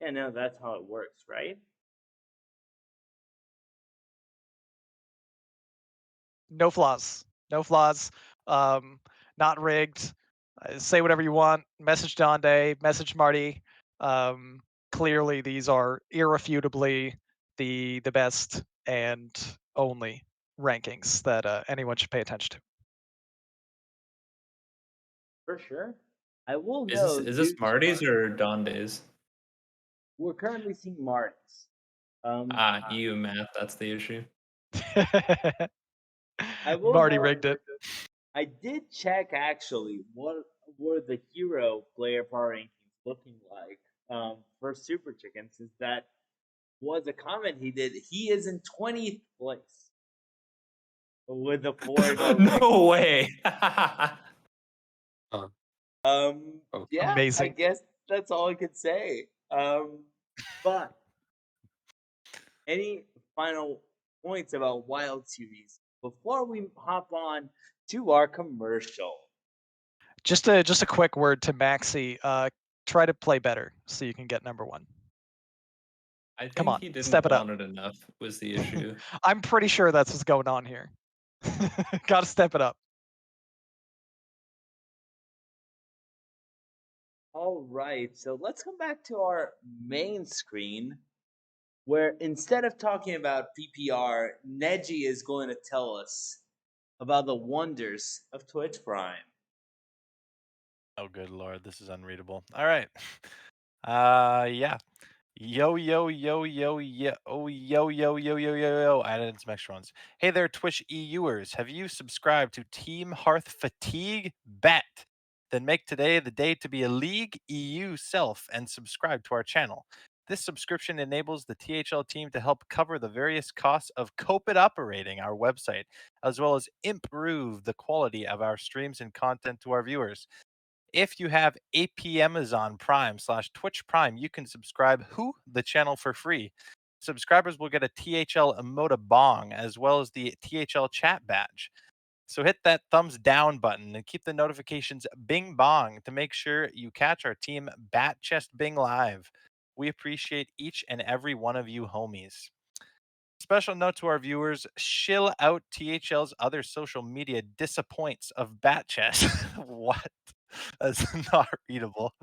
Yeah, no, that's how it works, right? No flaws. No flaws. Not rigged. Say whatever you want. Message Donde. Message Marty. Clearly, these are irrefutably the best and only rankings that anyone should pay attention to. For sure. I will Is this know. is this Marty's or Donde's? We're currently seeing Marty's. EU math, that's the issue. I will Marty know- rigged it. I did check actually what were the hero player power rankings looking like for Super Chicken, since that was a comment he did. He is in 20th place with a 4-0 No way. Yeah, Amazing. I guess that's all I could say. But any final points about Wild Series before we hop on to our commercial? Just a quick word to Maxi. Try to play better so you can get number 1. I think Come on, he didn't step it up. want it enough was the issue. I'm pretty sure that's what's going on here. Gotta step it up. All right, so let's come back to our main screen where instead of talking about PPR, Neji is going to tell us about the wonders of Twitch Prime. Oh, good lord, this is unreadable. All right. Yeah. Yo, yo, yo, yo, yo, oh, yo, yo, yo, yo, yo, yo. I added some extra ones. Hey there, Twitch EUers. Have you subscribed to Team Hearth Fatigue? Bet. Then make today the day to be a League EU self and subscribe to our channel. This subscription enables the THL team to help cover the various costs of Copit operating our website, as well as improve the quality of our streams and content to our viewers. If you have AP Amazon Prime / Twitch Prime, you can subscribe the channel for free. Subscribers will get a THL emote bong as well as the THL chat badge. So hit that thumbs down button and keep the notifications bing bong to make sure you catch our team Bat Chest Bing live. We appreciate each and every one of you homies. Special note to our viewers, shill out THL's other social media disappoints of Bat Chest. What? That's not readable.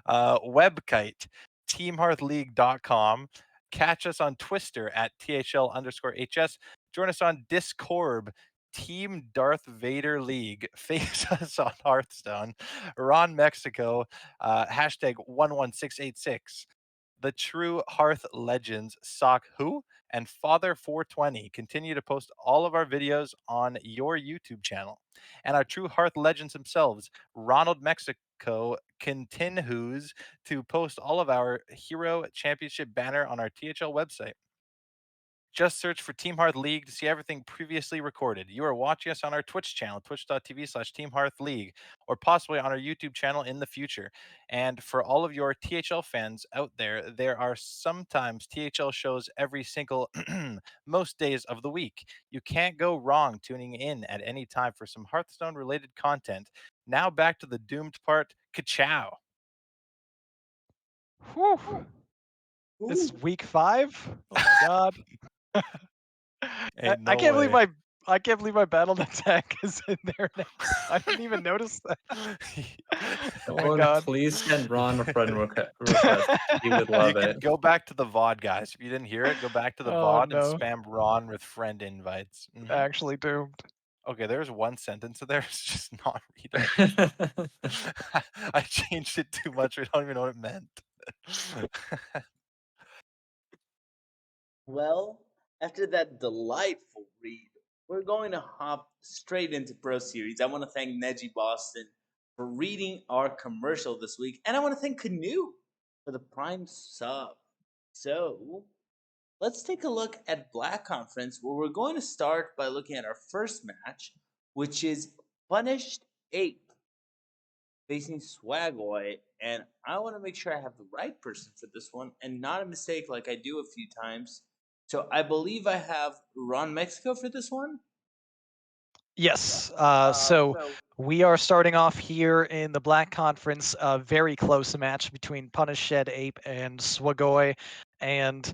Webkite, teamhearthleague.com. Catch us on Twister at THL_HS. Join us on Discord, Team Darth Vader League. Face us on Hearthstone. Ron Mexico, hashtag 11686. The True Hearth Legends, Sock Who, and Father420 continue to post all of our videos on your YouTube channel. And our True Hearth Legends themselves, Ronald Mexico, continues to post all of our Hero Championship banner on our THL website. Just search for Team Hearth League to see everything previously recorded. You are watching us on our Twitch channel, twitch.tv/Team Hearth League, or possibly on our YouTube channel in the future. And for all of your THL fans out there, there are sometimes THL shows every single most days of the week. You can't go wrong tuning in at any time for some Hearthstone related content. Now back to the doomed part. Ka-chow. Whew. It's Ooh. week 5. Oh my god. Ain't I no can't believe way. I can't believe my Battle.net tag is in there now. I didn't even notice that. Oh my Someone god. please send Ron a friend request. He would You love can it. go back to the VOD, guys. If you didn't hear it, go back to the Oh VOD and no. spam Ron with friend invites. Actually doomed. Okay, there's one sentence in there. It's just not readable. I changed it too much. I don't even know what it meant. Well, after that delightful read, we're going to hop straight into Pro Series. I want to thank Neji Boston for reading our commercial this week, and I want to thank Canoe for the Prime sub. So, let's take a look at Black Conference, where we're going to start by looking at our first match, which is Punished Ape facing Swagoy, and I want to make sure I have the right person for this one and not a mistake like I do a few times. So I believe I have Ron Mexico for this one. Yes. So we are starting off here in the Black Conference. A very close match between Punished Ape and Swagoy, and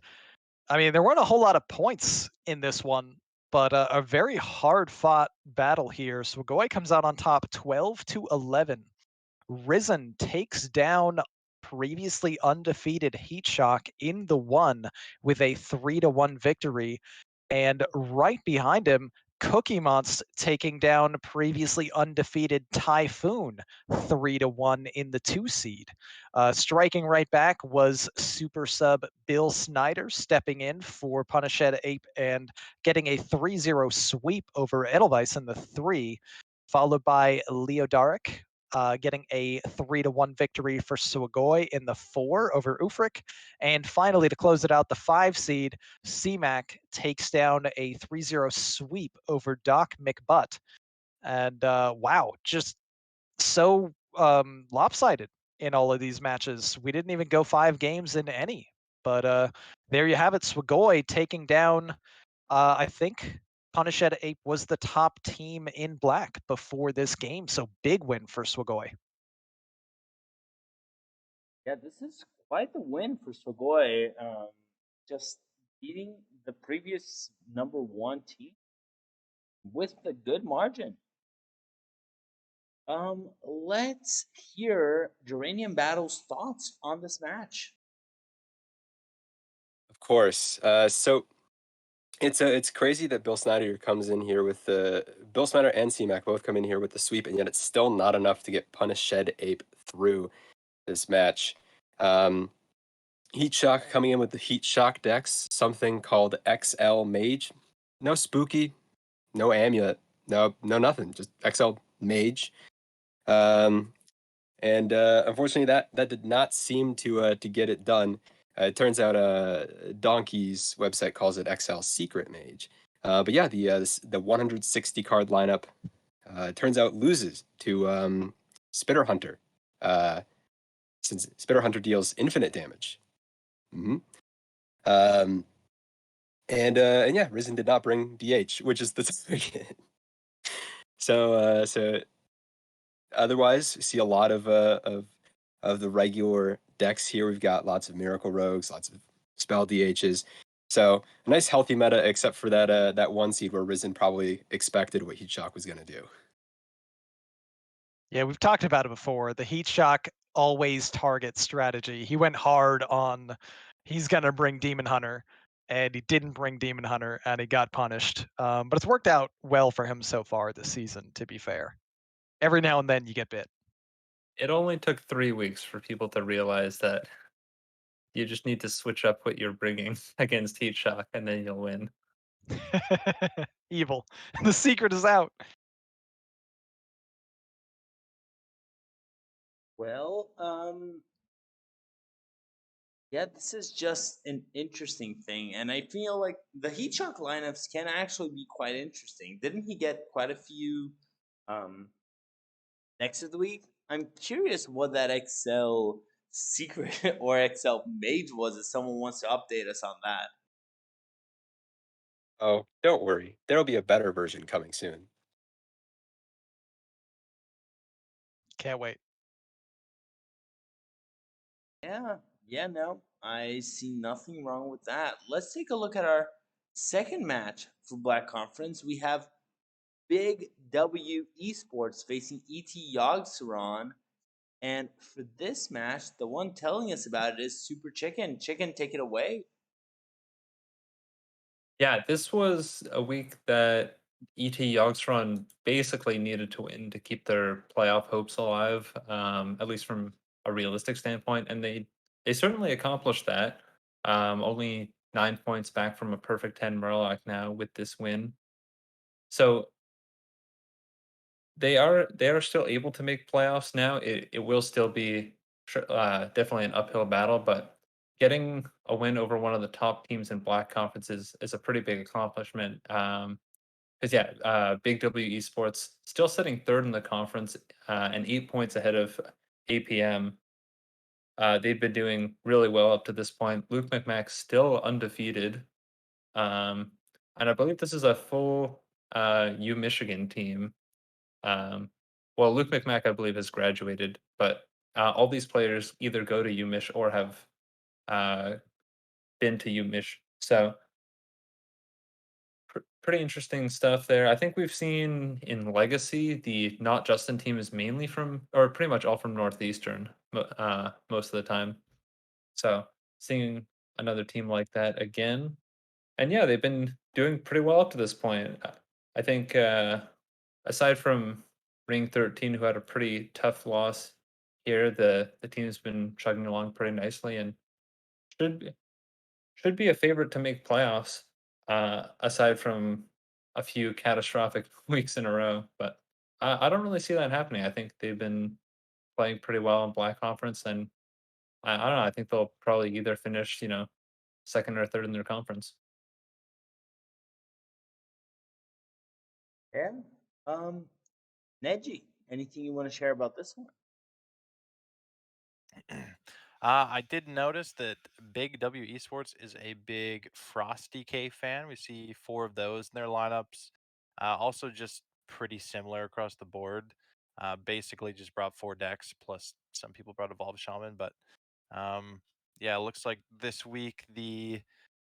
I mean there weren't a whole lot of points in this one, but a very hard-fought battle here. Swagoy comes out on top, 12-11. Risen takes down previously undefeated Heatshock in the one with a 3-1 victory. And right behind him, Cookie Monster taking down previously undefeated Typhoon 3-1 in the 2 seed. Striking right back was super sub Bill Snyder stepping in for Punished Ape and getting a 3-0 sweep over Edelweiss in the 3, followed by Leo Darek getting a 3-1 victory for Swagoy in the 4 over Ufrik. And finally, to close it out, the 5 seed, CMAC takes down a 3-0 sweep over Doc McButt. And wow, just so lopsided in all of these matches. We didn't even go 5 games in any. But there you have it, Swagoy taking down, I think Punished Ape was the top team in black before this game. So big win for Swagoy. Yeah, this is quite the win for Swagoy. Just beating the previous number 1 team with a good margin. Let's hear Geranium Battle's thoughts on this match. Of course. So it's crazy that Bill Snyder comes in here with the Bill Snyder and CMAC both come in here with the sweep, and yet it's still not enough to get Punished Ape through this match. Heat Shock coming in with the Heat Shock decks, something called XL Mage. No spooky, no amulet, no nothing, just XL Mage. Um, and unfortunately, that did not seem to get it done. It turns out Donkey's website calls it XL Secret Mage. But yeah, the 160 card lineup turns out loses to Spitter Hunter, uh, since Spitter Hunter deals infinite damage. Hmm Um, and yeah, Risen did not bring DH, which is the target. So otherwise, we see a lot of the regular decks here. We've got lots of Miracle Rogues, lots of Spell DHs. So a nice healthy meta, except for that one seed where Risen probably expected what Heat Shock was gonna do. Yeah, we've talked about it before. The Heat Shock always targets strategy. He went hard on he's gonna bring Demon Hunter, and he didn't bring Demon Hunter, and he got punished. But it's worked out well for him so far this season. To be fair, every now and then you get bit. It only took 3 weeks for people to realize that you just need to switch up what you're bringing against Heat Shock, and then you'll win. Evil. The secret is out. Well, yeah, this is just an interesting thing, and I feel like the Heat Shock lineups can actually be quite interesting. Didn't he get quite a few um, next of the week? I'm curious what that Excel secret or Excel mage was. If someone wants to update us on that. Oh, don't worry, there'll be a better version coming soon. Can't wait. Yeah, yeah, no, I see nothing wrong with that. Let's take a look at our second match for Black Conference. We have Big W Esports facing ET Yogg-Saron. And for this match, the one telling us about it is Super Chicken. Chicken, take it away. Yeah, this was a week that ET Yogsrun basically needed to win to keep their playoff hopes alive, at least from a realistic standpoint, and they certainly accomplished that. Only 9 points back from a perfect 10 Murloc now with this win. So they are still able to make playoffs now. It will still be definitely an uphill battle, but getting a win over one of the top teams in Black Conference is a pretty big accomplishment. Because yeah, Big W Esports still sitting third in the conference and 8 points ahead of APM. They've been doing really well up to this point. Luke McMack's still undefeated, um, and I believe this is a full U Michigan team. Um, well, Luke McMack, I believe, has graduated, but all these players either go to UMich or have uh, been to UMich. So pretty interesting stuff there. I think we've seen in Legacy the Not Justin team is mainly from, or pretty much all from Northeastern most of the time. So seeing another team like that again, and yeah, they've been doing pretty well up to this point. I think aside from Ring 13, who had a pretty tough loss here, the team's been chugging along pretty nicely and should should be a favorite to make playoffs. Aside from a few catastrophic weeks in a row, but I don't really see that happening. I think they've been playing pretty well in Black Conference, and I don't know. I think they'll probably either finish, second or third in their conference. Yeah. Um, Neji, anything you want to share about this one? I did notice that Big W Esports is a big Frosty K fan. We see four of those in their lineups. Also, just pretty similar across the board. Basically, just brought four decks, plus some people brought Evolved Shaman. But yeah, it looks like this week the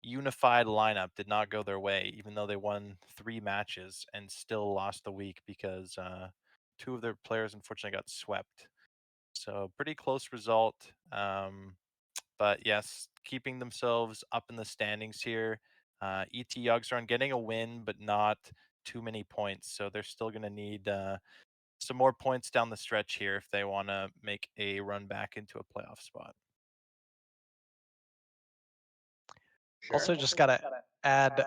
unified lineup did not go their way, even though they won 3 matches and still lost the week because two of their players unfortunately got swept. So pretty close result. But yes, keeping themselves up in the standings here. ET Yogsarn getting a win, but not too many points. So they're still going to need some more points down the stretch here if they want to make a run back into a playoff spot. Sure. Also, just gotta add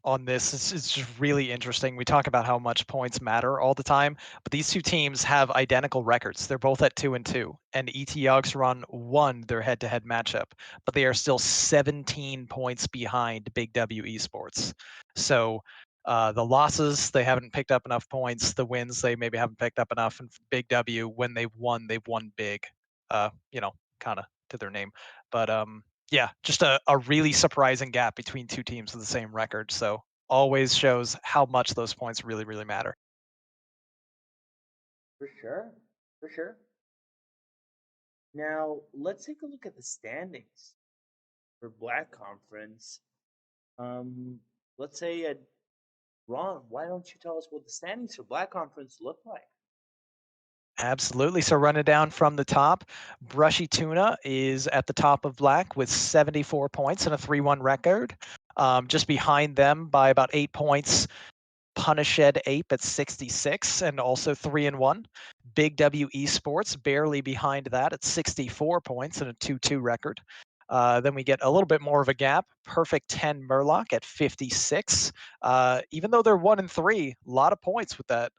on this. It's just really interesting. We talk about how much points matter all the time, but these two teams have identical records. They're both at 2-2, and ET Run won their head-to-head matchup, but they are still 17 points behind Big W Esports. So the losses, they haven't picked up enough points. The wins, they maybe haven't picked up enough. And Big W, when they've won big. Kind of to their name, but yeah, just a really surprising gap between two teams with the same record. So always shows how much those points really, really matter. For sure. For sure. Now, let's take a look at the standings for Black Conference. Let's say, Ron, why don't you tell us what the standings for Black Conference look like? Absolutely. So running down from the top, Brushy Tuna is at the top of Black with 74 points and a 3-1 record. Just behind them by about 8 points, Punished Ape at 66 and also 3-1. Big W Esports barely behind that at 64 points and a 2-2 record. Then we get a little bit more of a gap. Perfect 10 Murloc at 56. Even though they're 1-3, a lot of points with that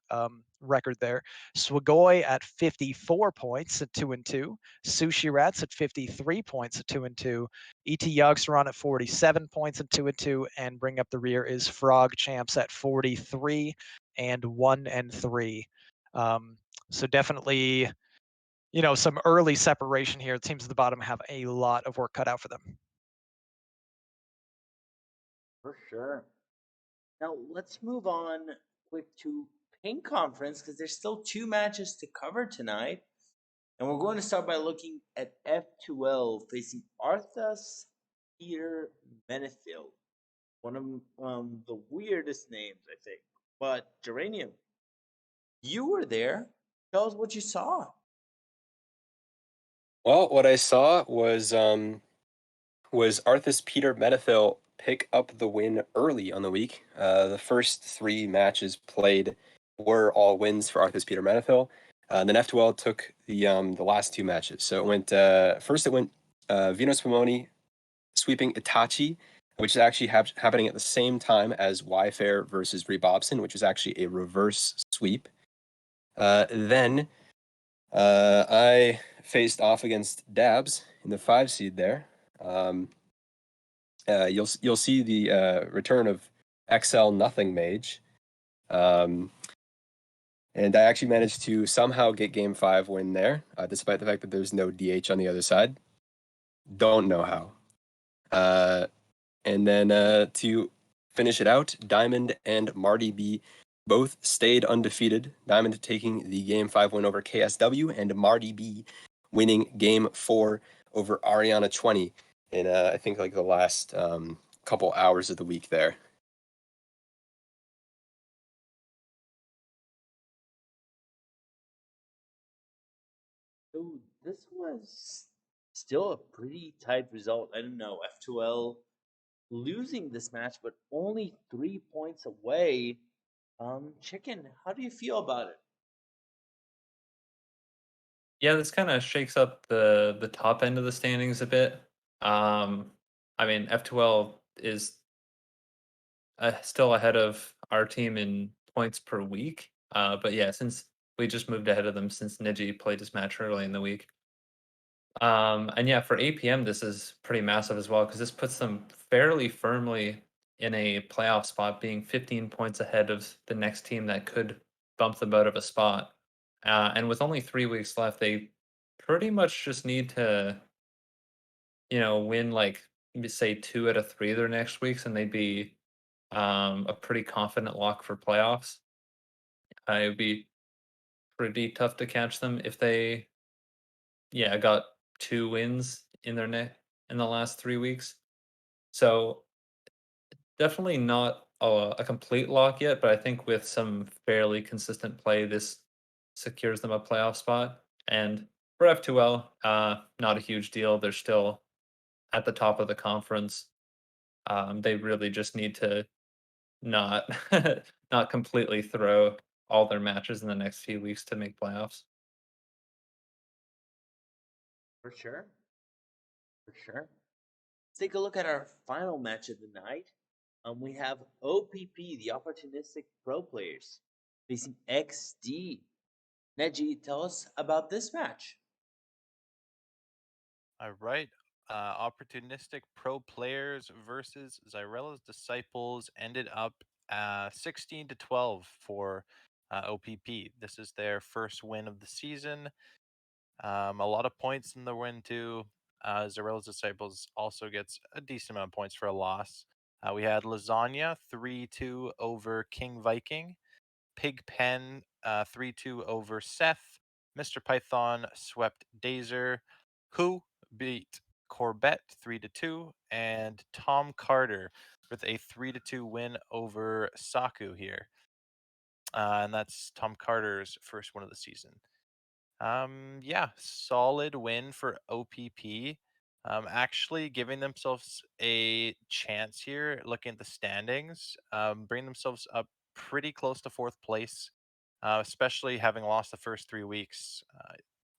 record there. Swagoi at 54 points at 2-2. Sushi Rats at 53 points at 2-2. ET Yogsron at 47 points at 2-2, and bring up the rear is Frog Champs at 43 and 1-3. So definitely, some early separation here. Teams at the bottom have a lot of work cut out for them. For sure. Now, let's move on quick to Pink Conference because there's still 2 matches to cover tonight. And we're going to start by looking at F2L facing Arthas Peter Menethil. One of the weirdest names, I think. But Geranium, you were there. Tell us what you saw. Well, what I saw was Arthas Peter Menethil pick up the win early on the week. The first 3 matches played were all wins for Arthas Peter Menethil. Then F2L took the last 2 matches. So it went first it went Venus Pomoni sweeping Itachi, which is actually happening at the same time as Yfair versus Rebobson, which is actually a reverse sweep. Then I faced off against Dabs in the 5 seed there. You'll see the return of XL Nothing Mage. And I actually managed to somehow get game 5 win there, despite the fact that there's no DH on the other side. Don't know how. And then to finish it out, Diamond and Marty B both stayed undefeated. Diamond taking the game 5 win over KSW, and Marty B winning game 4 over Ariana 20 in I think like the last couple hours of the week there. So this was still a pretty tight result. I don't know. F2L losing this match, but only 3 points away. Chicken, how do you feel about it? Yeah, this kind of shakes up the top end of the standings a bit. I mean, F2L is still ahead of our team in points per week. But yeah, since we just moved ahead of them since Niji played his match early in the week. And yeah, for APM, this is pretty massive as well because this puts them fairly firmly in a playoff spot, being 15 points ahead of the next team that could bump them out of a spot. And with only 3 weeks left, they pretty much just need to, win like say 2 out of 3 of their next weeks, and they'd be a pretty confident lock for playoffs. It would be pretty tough to catch them if they, yeah, got 2 wins in their net in the last 3 weeks. So definitely not a complete lock yet, but I think with some fairly consistent play, this secures them a playoff spot. And for F2L, not a huge deal. They're still at the top of the conference. They really just need to not not completely throw all their matches in the next few weeks to make playoffs. For sure. For sure. Let's take a look at our final match of the night. We have OPP, the opportunistic pro players, facing XD. Neji, tell us about this match. All right. Opportunistic pro players versus Zyrella's disciples ended up 16-12 for OPP. This is their first win of the season. A lot of points in the win too. Zarella's disciples also gets a decent amount of points for a loss. We had Lasagna 3-2 over King Viking. Pigpen 3-2 over Seth. Mr. Python swept Dazer, who beat Corbett 3-2, and Tom Carter with a 3-2 win over Saku here. And that's Tom Carter's first win of the season. Yeah, solid win for OPP. Actually giving themselves a chance here, looking at the standings, bring themselves up pretty close to fourth place, especially having lost the first 3 weeks.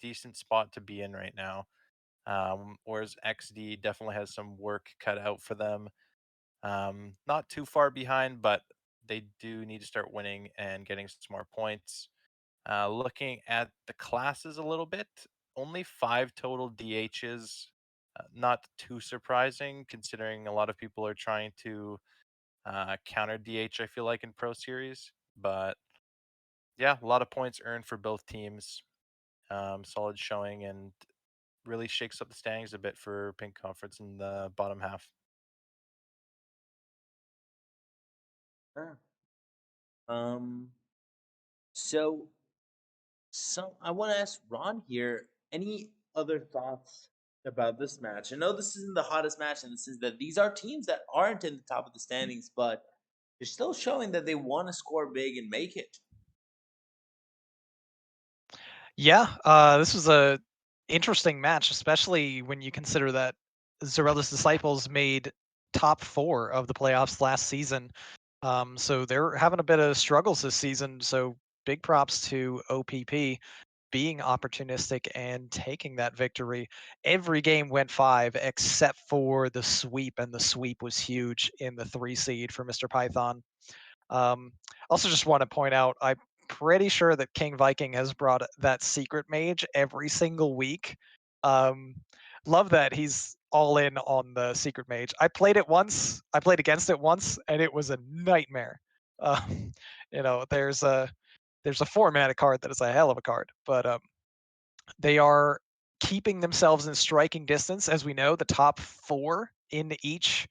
Decent spot to be in right now. Whereas XD definitely has some work cut out for them. Not too far behind, but they do need to start winning and getting some more points. Looking at the classes a little bit, only 5 total DHs. Not too surprising considering a lot of people are trying to counter DH, I feel like, in Pro Series. But yeah, a lot of points earned for both teams. Solid showing and really shakes up the standings a bit for Pink Conference in the bottom half. Ah, Um, so I want to ask Ron here. Any other thoughts about this match? I know this isn't the hottest match, and this is that these are teams that aren't in the top of the standings, but they're still showing that they want to score big and make it. Yeah, this was a interesting match, especially when you consider that Zarella's disciples made top 4 of the playoffs last season. So they're having a bit of struggles this season. So big props to OPP being opportunistic and taking that victory. Every game went 5 except for the sweep, and the sweep was huge in the 3 seed for Mr. Python. Also, just want to point out, I'm pretty sure that King Viking has brought that secret mage every single week. Um, love that he's all in on the secret mage. I played it once. I played against it once, and it was a nightmare. Um, there's a 4 mana card that is a hell of a card, but they are keeping themselves in striking distance. As we know, the top 4 in each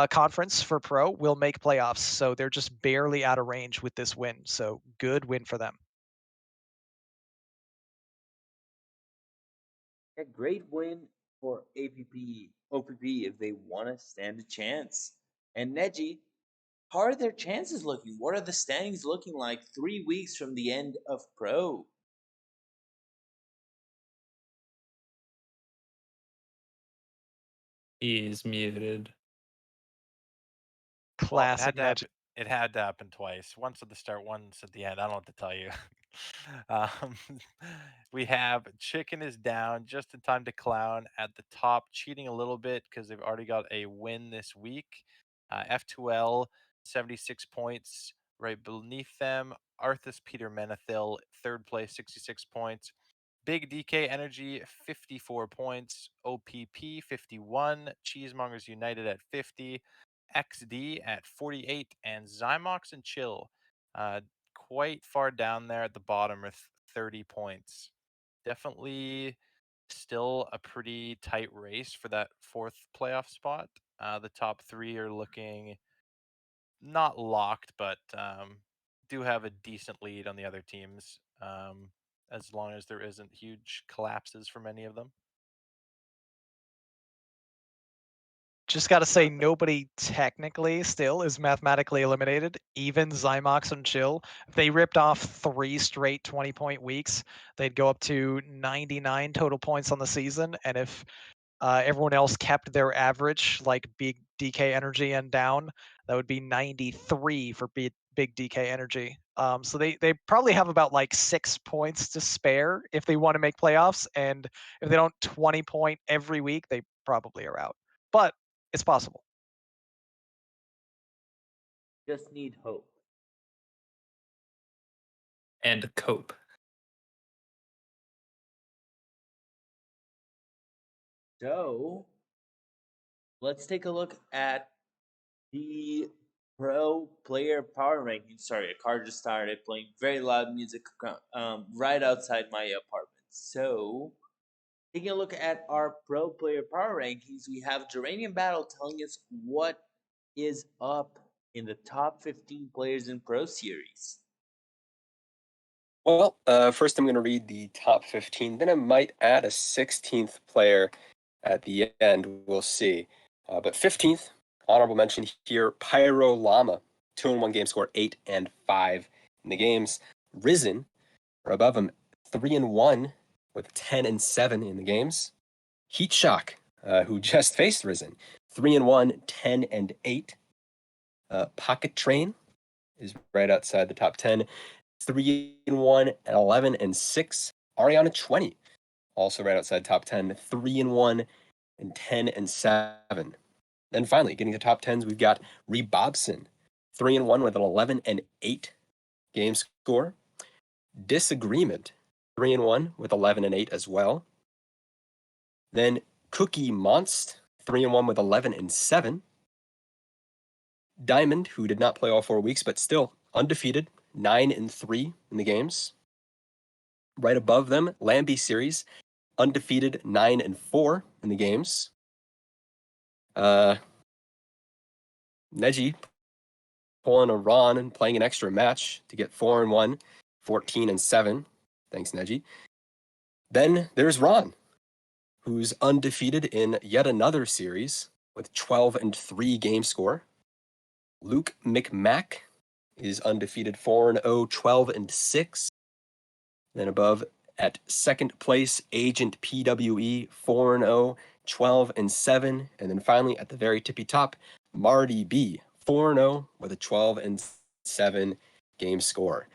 conference for pro will make playoffs, so they're just barely out of range with this win. So good win for them. A great win for OPP if they want to stand a chance. And Neji, how are their chances looking? What are the standings looking like 3 weeks from the end of Pro? He's muted. Well, Classic Ned. it had to happen twice. Once at the start, once at the end. I don't know what to tell you. um, we have Chicken is down just in time to clown at the top, cheating a little bit because they've already got a win this week. F2L, 76 points. Right beneath them, Arthas Peter Menethil, third place, 66 points. Big DK Energy, 54 points. OPP, 51. Cheesemongers United at 50. XD at 48, and Zymox and Chill quite far down there at the bottom with 30 points. Definitely still a pretty tight race for that fourth playoff spot. The top 3 are looking not locked, but do have a decent lead on the other teams, as long as there isn't huge collapses from any of them. Just got to say, Perfect. nobody technically still is mathematically eliminated. Even Zymox and Chill, if they ripped off 3 straight 20-point weeks, they'd go up to 99 total points on the season. And if everyone else kept their average, like big DK Energy and down, that would be 93 for big DK Energy. So they probably have about like 6 points to spare if they want to make playoffs. And if they don't 20 point every week, they probably are out. But It's possible. Just need hope. And cope. So let's take a look at the pro player power ranking. Sorry, a car just started playing very loud music right outside my apartment. So, taking a look at our pro player power rankings, we have Geranium Battle telling us what is up in the top 15 players in Pro Series. Well, first I'm going to read the top 15. Then I might add a 16th player at the end. We'll see. But 15th, honorable mention here, Pyro Llama. 2-1 game score, 8 and 5 in the games. Risen, or above him, 3-1 with 10 and 7 in the games. Heat Shock, who just faced Risen, 3-1, 10 and 8. Pocket Train is right outside the top 10. 3-1 and 11 and 6. Ariana 20, also right outside top 10. 3-1 and 10 and 7. Then finally, getting to top 10s, we've got Rebobson, 3-1 with an 11 and 8 game score. Disagreement, 3-1 with 11 and 8 as well. Then Cookie Monst, 3-1 with 11 and 7. Diamond, who did not play all 4 weeks, but still undefeated, 9 and 3 in the games. Right above them, Lambie Series, undefeated, 9 and 4 in the games. Neji pulling a Ron and playing an extra match to get 4-1, 14 and 7. Thanks, Neji. Then there's Ron, who's undefeated in yet another series with 12 and 3 game score. Luke McMack is undefeated 4-0, 12 and 6. Then above at second place, Agent PWE 4-0, 12 and 7. And then finally at the very tippy top, Marty B 4-0 with a 12 and 7 game score.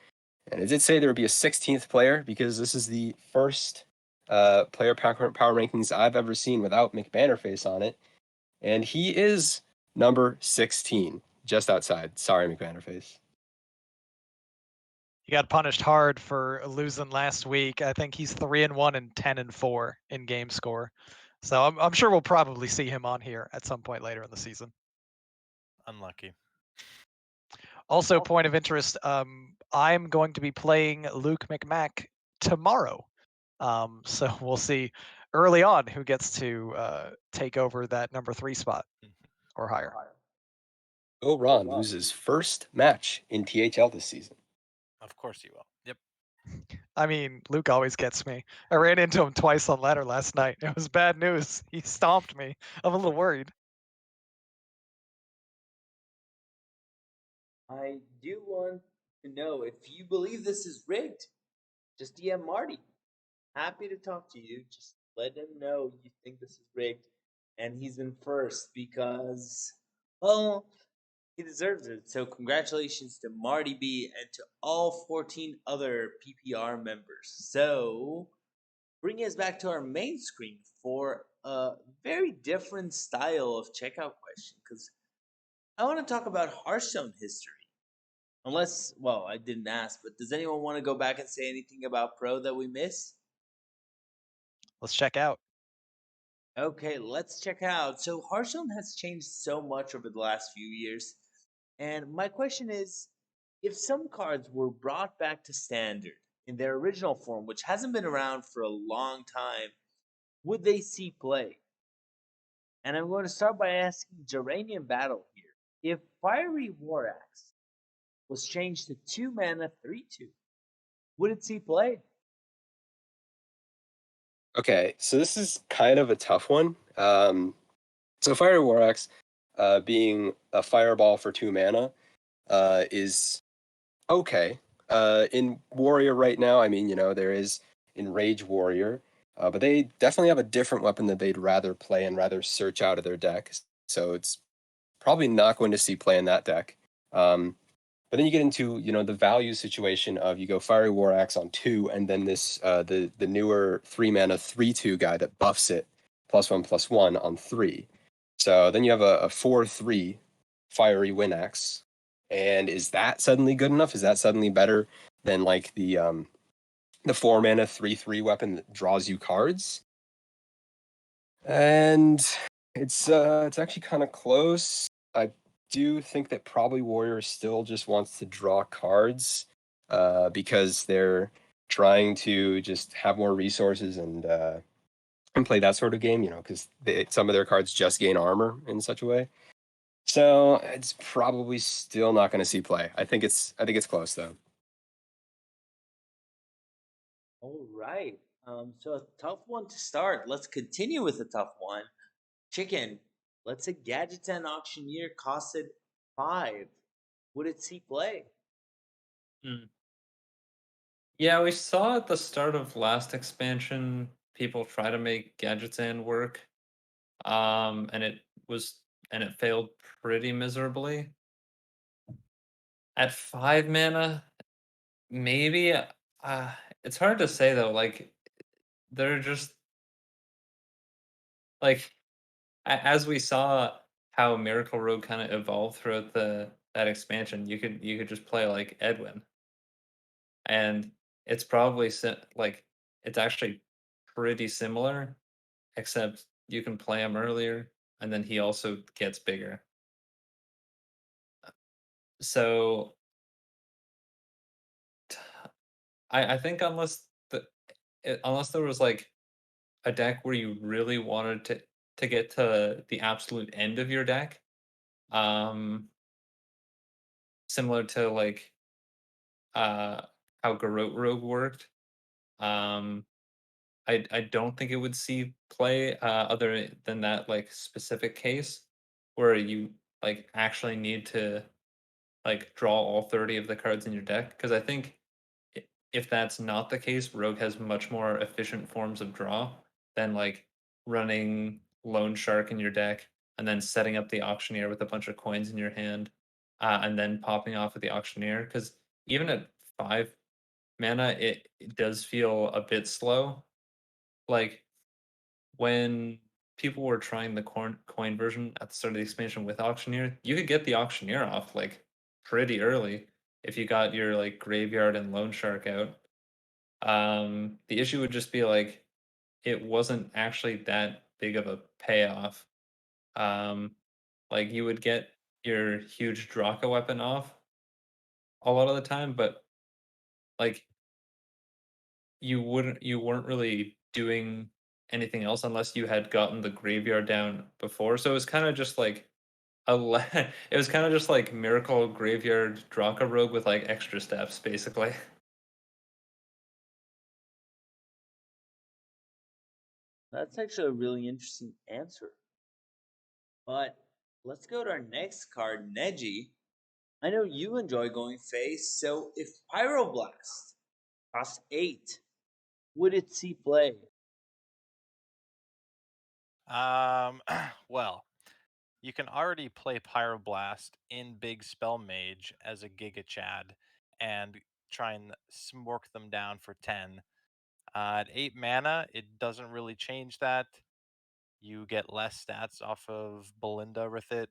And I did say there would be a 16th player because this is the first player power rankings I've ever seen without McBannerface on it. And he is number 16, just outside. Sorry, McBannerface. He got punished hard for losing last week. I think he's 3-1 and 10 and 4 in game score. So I'm sure we'll probably see him on here at some point later in the season. Unlucky. Also, point of interest, I'm going to be playing Luke McMack tomorrow. So we'll see early on who gets to take over that number 3 spot or higher. Oh, Ron loses first match in THL this season. Of course you will. Yep. I mean, Luke always gets me. I ran into him twice on ladder last night. It was bad news. He stomped me. I'm a little worried. I do want to know if you believe this is rigged. Just DM Marty. Happy to talk to you. Just let him know you think this is rigged. And he's in first because, well, he deserves it. So congratulations to Marty B and to all 14 other PPR members. So bringing us back to our main screen for a very different style of checkout question because I want to talk about Hearthstone history. Unless, well, I didn't ask, but does anyone want to go back and say anything about Pro that we missed? Let's check out. Okay, let's check out. So Hearthstone has changed so much over the last few years. And my question is, if some cards were brought back to standard in their original form, which hasn't been around for a long time, would they see play? And I'm going to start by asking Geranium Battle here. If Fiery War Axe was changed to 2 mana 3/2, would it see play? Okay, so this is kind of a tough one. So Fire War Axe, being a fireball for 2 mana, is okay. In Warrior right now, I mean, there is Enrage Warrior, but they definitely have a different weapon that they'd rather play and rather search out of their deck. So it's probably not going to see play in that deck. But then you get into, the value situation of you go Fiery War Axe on 2, and then this the newer 3 mana 3/2 guy that buffs it +1/+1 on 3. So then you have a 4/3 fiery wind axe. And is that suddenly good enough? Is that suddenly better than like the 4-mana 3/3 weapon that draws you cards? And it's actually kind of close. I do think that probably Warrior still just wants to draw cards because they're trying to just have more resources and play that sort of game, because some of their cards just gain armor in such a way. So it's probably still not going to see play. I think it's close though. All right. So a tough one to start. Let's continue with a tough one. Chicken. Let's say Gadgets and Auctioneer costed 5. Would it see play? Hmm. Yeah, we saw at the start of last expansion people try to make Gadgetzan work. And it failed pretty miserably. At 5 mana, maybe it's hard to say though, like they're just like as we saw how Miracle Rogue kind of evolved throughout that expansion, you could just play like Edwin, and it's probably like it's actually pretty similar, except you can play him earlier, and then he also gets bigger. So I think unless there was like a deck where you really wanted to get to the absolute end of your deck, um, similar to like uh how Garrote Rogue worked. Um, I don't think it would see play other than that like specific case where you like actually need to like draw all 30 of the cards in your deck, because I think if that's not the case, Rogue has much more efficient forms of draw than like running Loan Shark in your deck and then setting up the Auctioneer with a bunch of coins in your hand, and then popping off with the Auctioneer. Because even at 5 mana, it does feel a bit slow. Like when people were trying the coin version at the start of the expansion with Auctioneer, you could get the Auctioneer off like pretty early if you got your like Graveyard and Loan Shark out. The issue would just be like it wasn't actually that big of a payoff. Um, like you would get your huge Draka weapon off a lot of the time, but like you weren't really doing anything else unless you had gotten the graveyard down before. So it was kind of just like it was kind of just like Miracle Graveyard Draka Rogue with like extra steps, basically. That's actually a really interesting answer. But let's go to our next card, Neji. I know you enjoy going face, so if Pyroblast costs 8, would it see play? Well, you can already play Pyroblast in Big Spell Mage as a Giga Chad and try and smork them down for 10. At 8 mana, it doesn't really change that. You get less stats off of Belinda with it,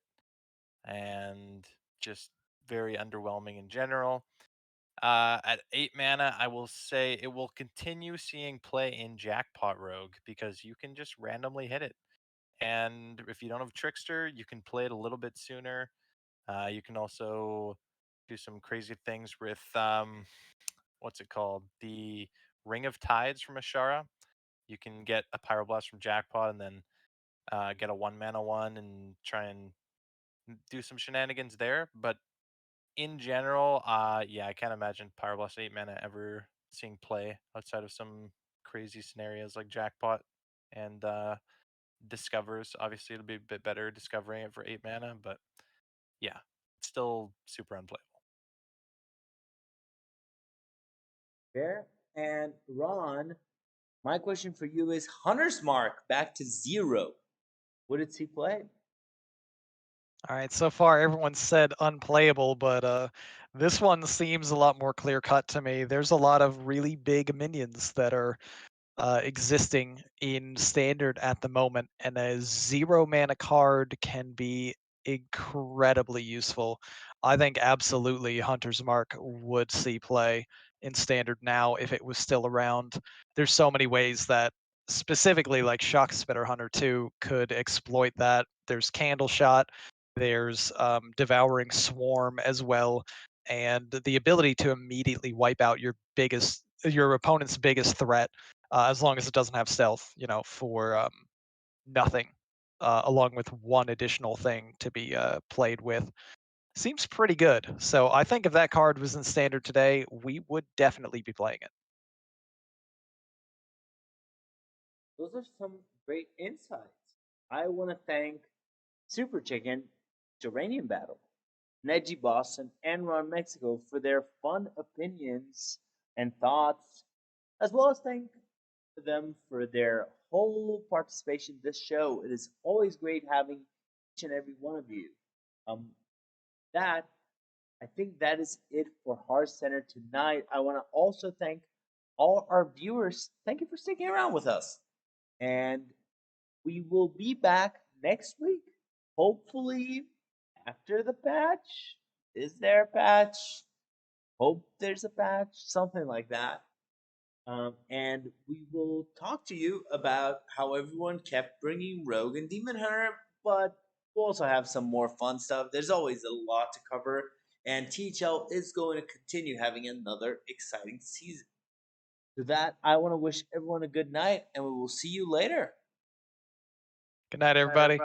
and just very underwhelming in general. At 8 mana, I will say it will continue seeing play in Jackpot Rogue because you can just randomly hit it. And if you don't have Trickster, you can play it a little bit sooner. You can also do some crazy things with what's it called? The Ring of Tides from Ashara. You can get a Pyroblast from Jackpot and then get a 1 mana one and try and do some shenanigans there. But in general, yeah, I can't imagine Pyroblast 8 mana ever seeing play outside of some crazy scenarios like Jackpot and Discovers. Obviously, it'll be a bit better discovering it for 8 mana, but yeah, still super unplayable. Fair. And Ron, my question for you is Hunter's Mark back to 0. Would it see play? All right, so far everyone said unplayable, but this one seems a lot more clear cut to me. There's a lot of really big minions that are existing in Standard at the moment, and a 0-mana card can be incredibly useful. I think absolutely Hunter's Mark would see play in Standard now if it was still around. There's so many ways that specifically like Shock Spitter Hunter 2 could exploit that. There's Candle Shot, there's Devouring Swarm as well, and the ability to immediately wipe out your opponent's biggest threat, as long as it doesn't have stealth, for nothing, along with one additional thing to be played with. Seems pretty good. So I think if that card was in Standard today, we would definitely be playing it. Those are some great insights. I want to thank Super Chicken, Geranium Battle, Neji Boston, and Ron Mexico for their fun opinions and thoughts, as well as thank them for their whole participation in this show. It is always great having each and every one of you. That I think that is it for Hearthcenter tonight. I want to also thank all our viewers. Thank you for sticking around with us. And we will be back next week, hopefully after the patch. Is there a patch? Hope there's a patch, something like that. And we will talk to you about how everyone kept bringing Rogue and Demon Hunter, but we'll also have some more fun stuff. There's always a lot to cover, and THL is going to continue having another exciting season. To that, I want to wish everyone a good night, and we will see you later. Good night, everybody.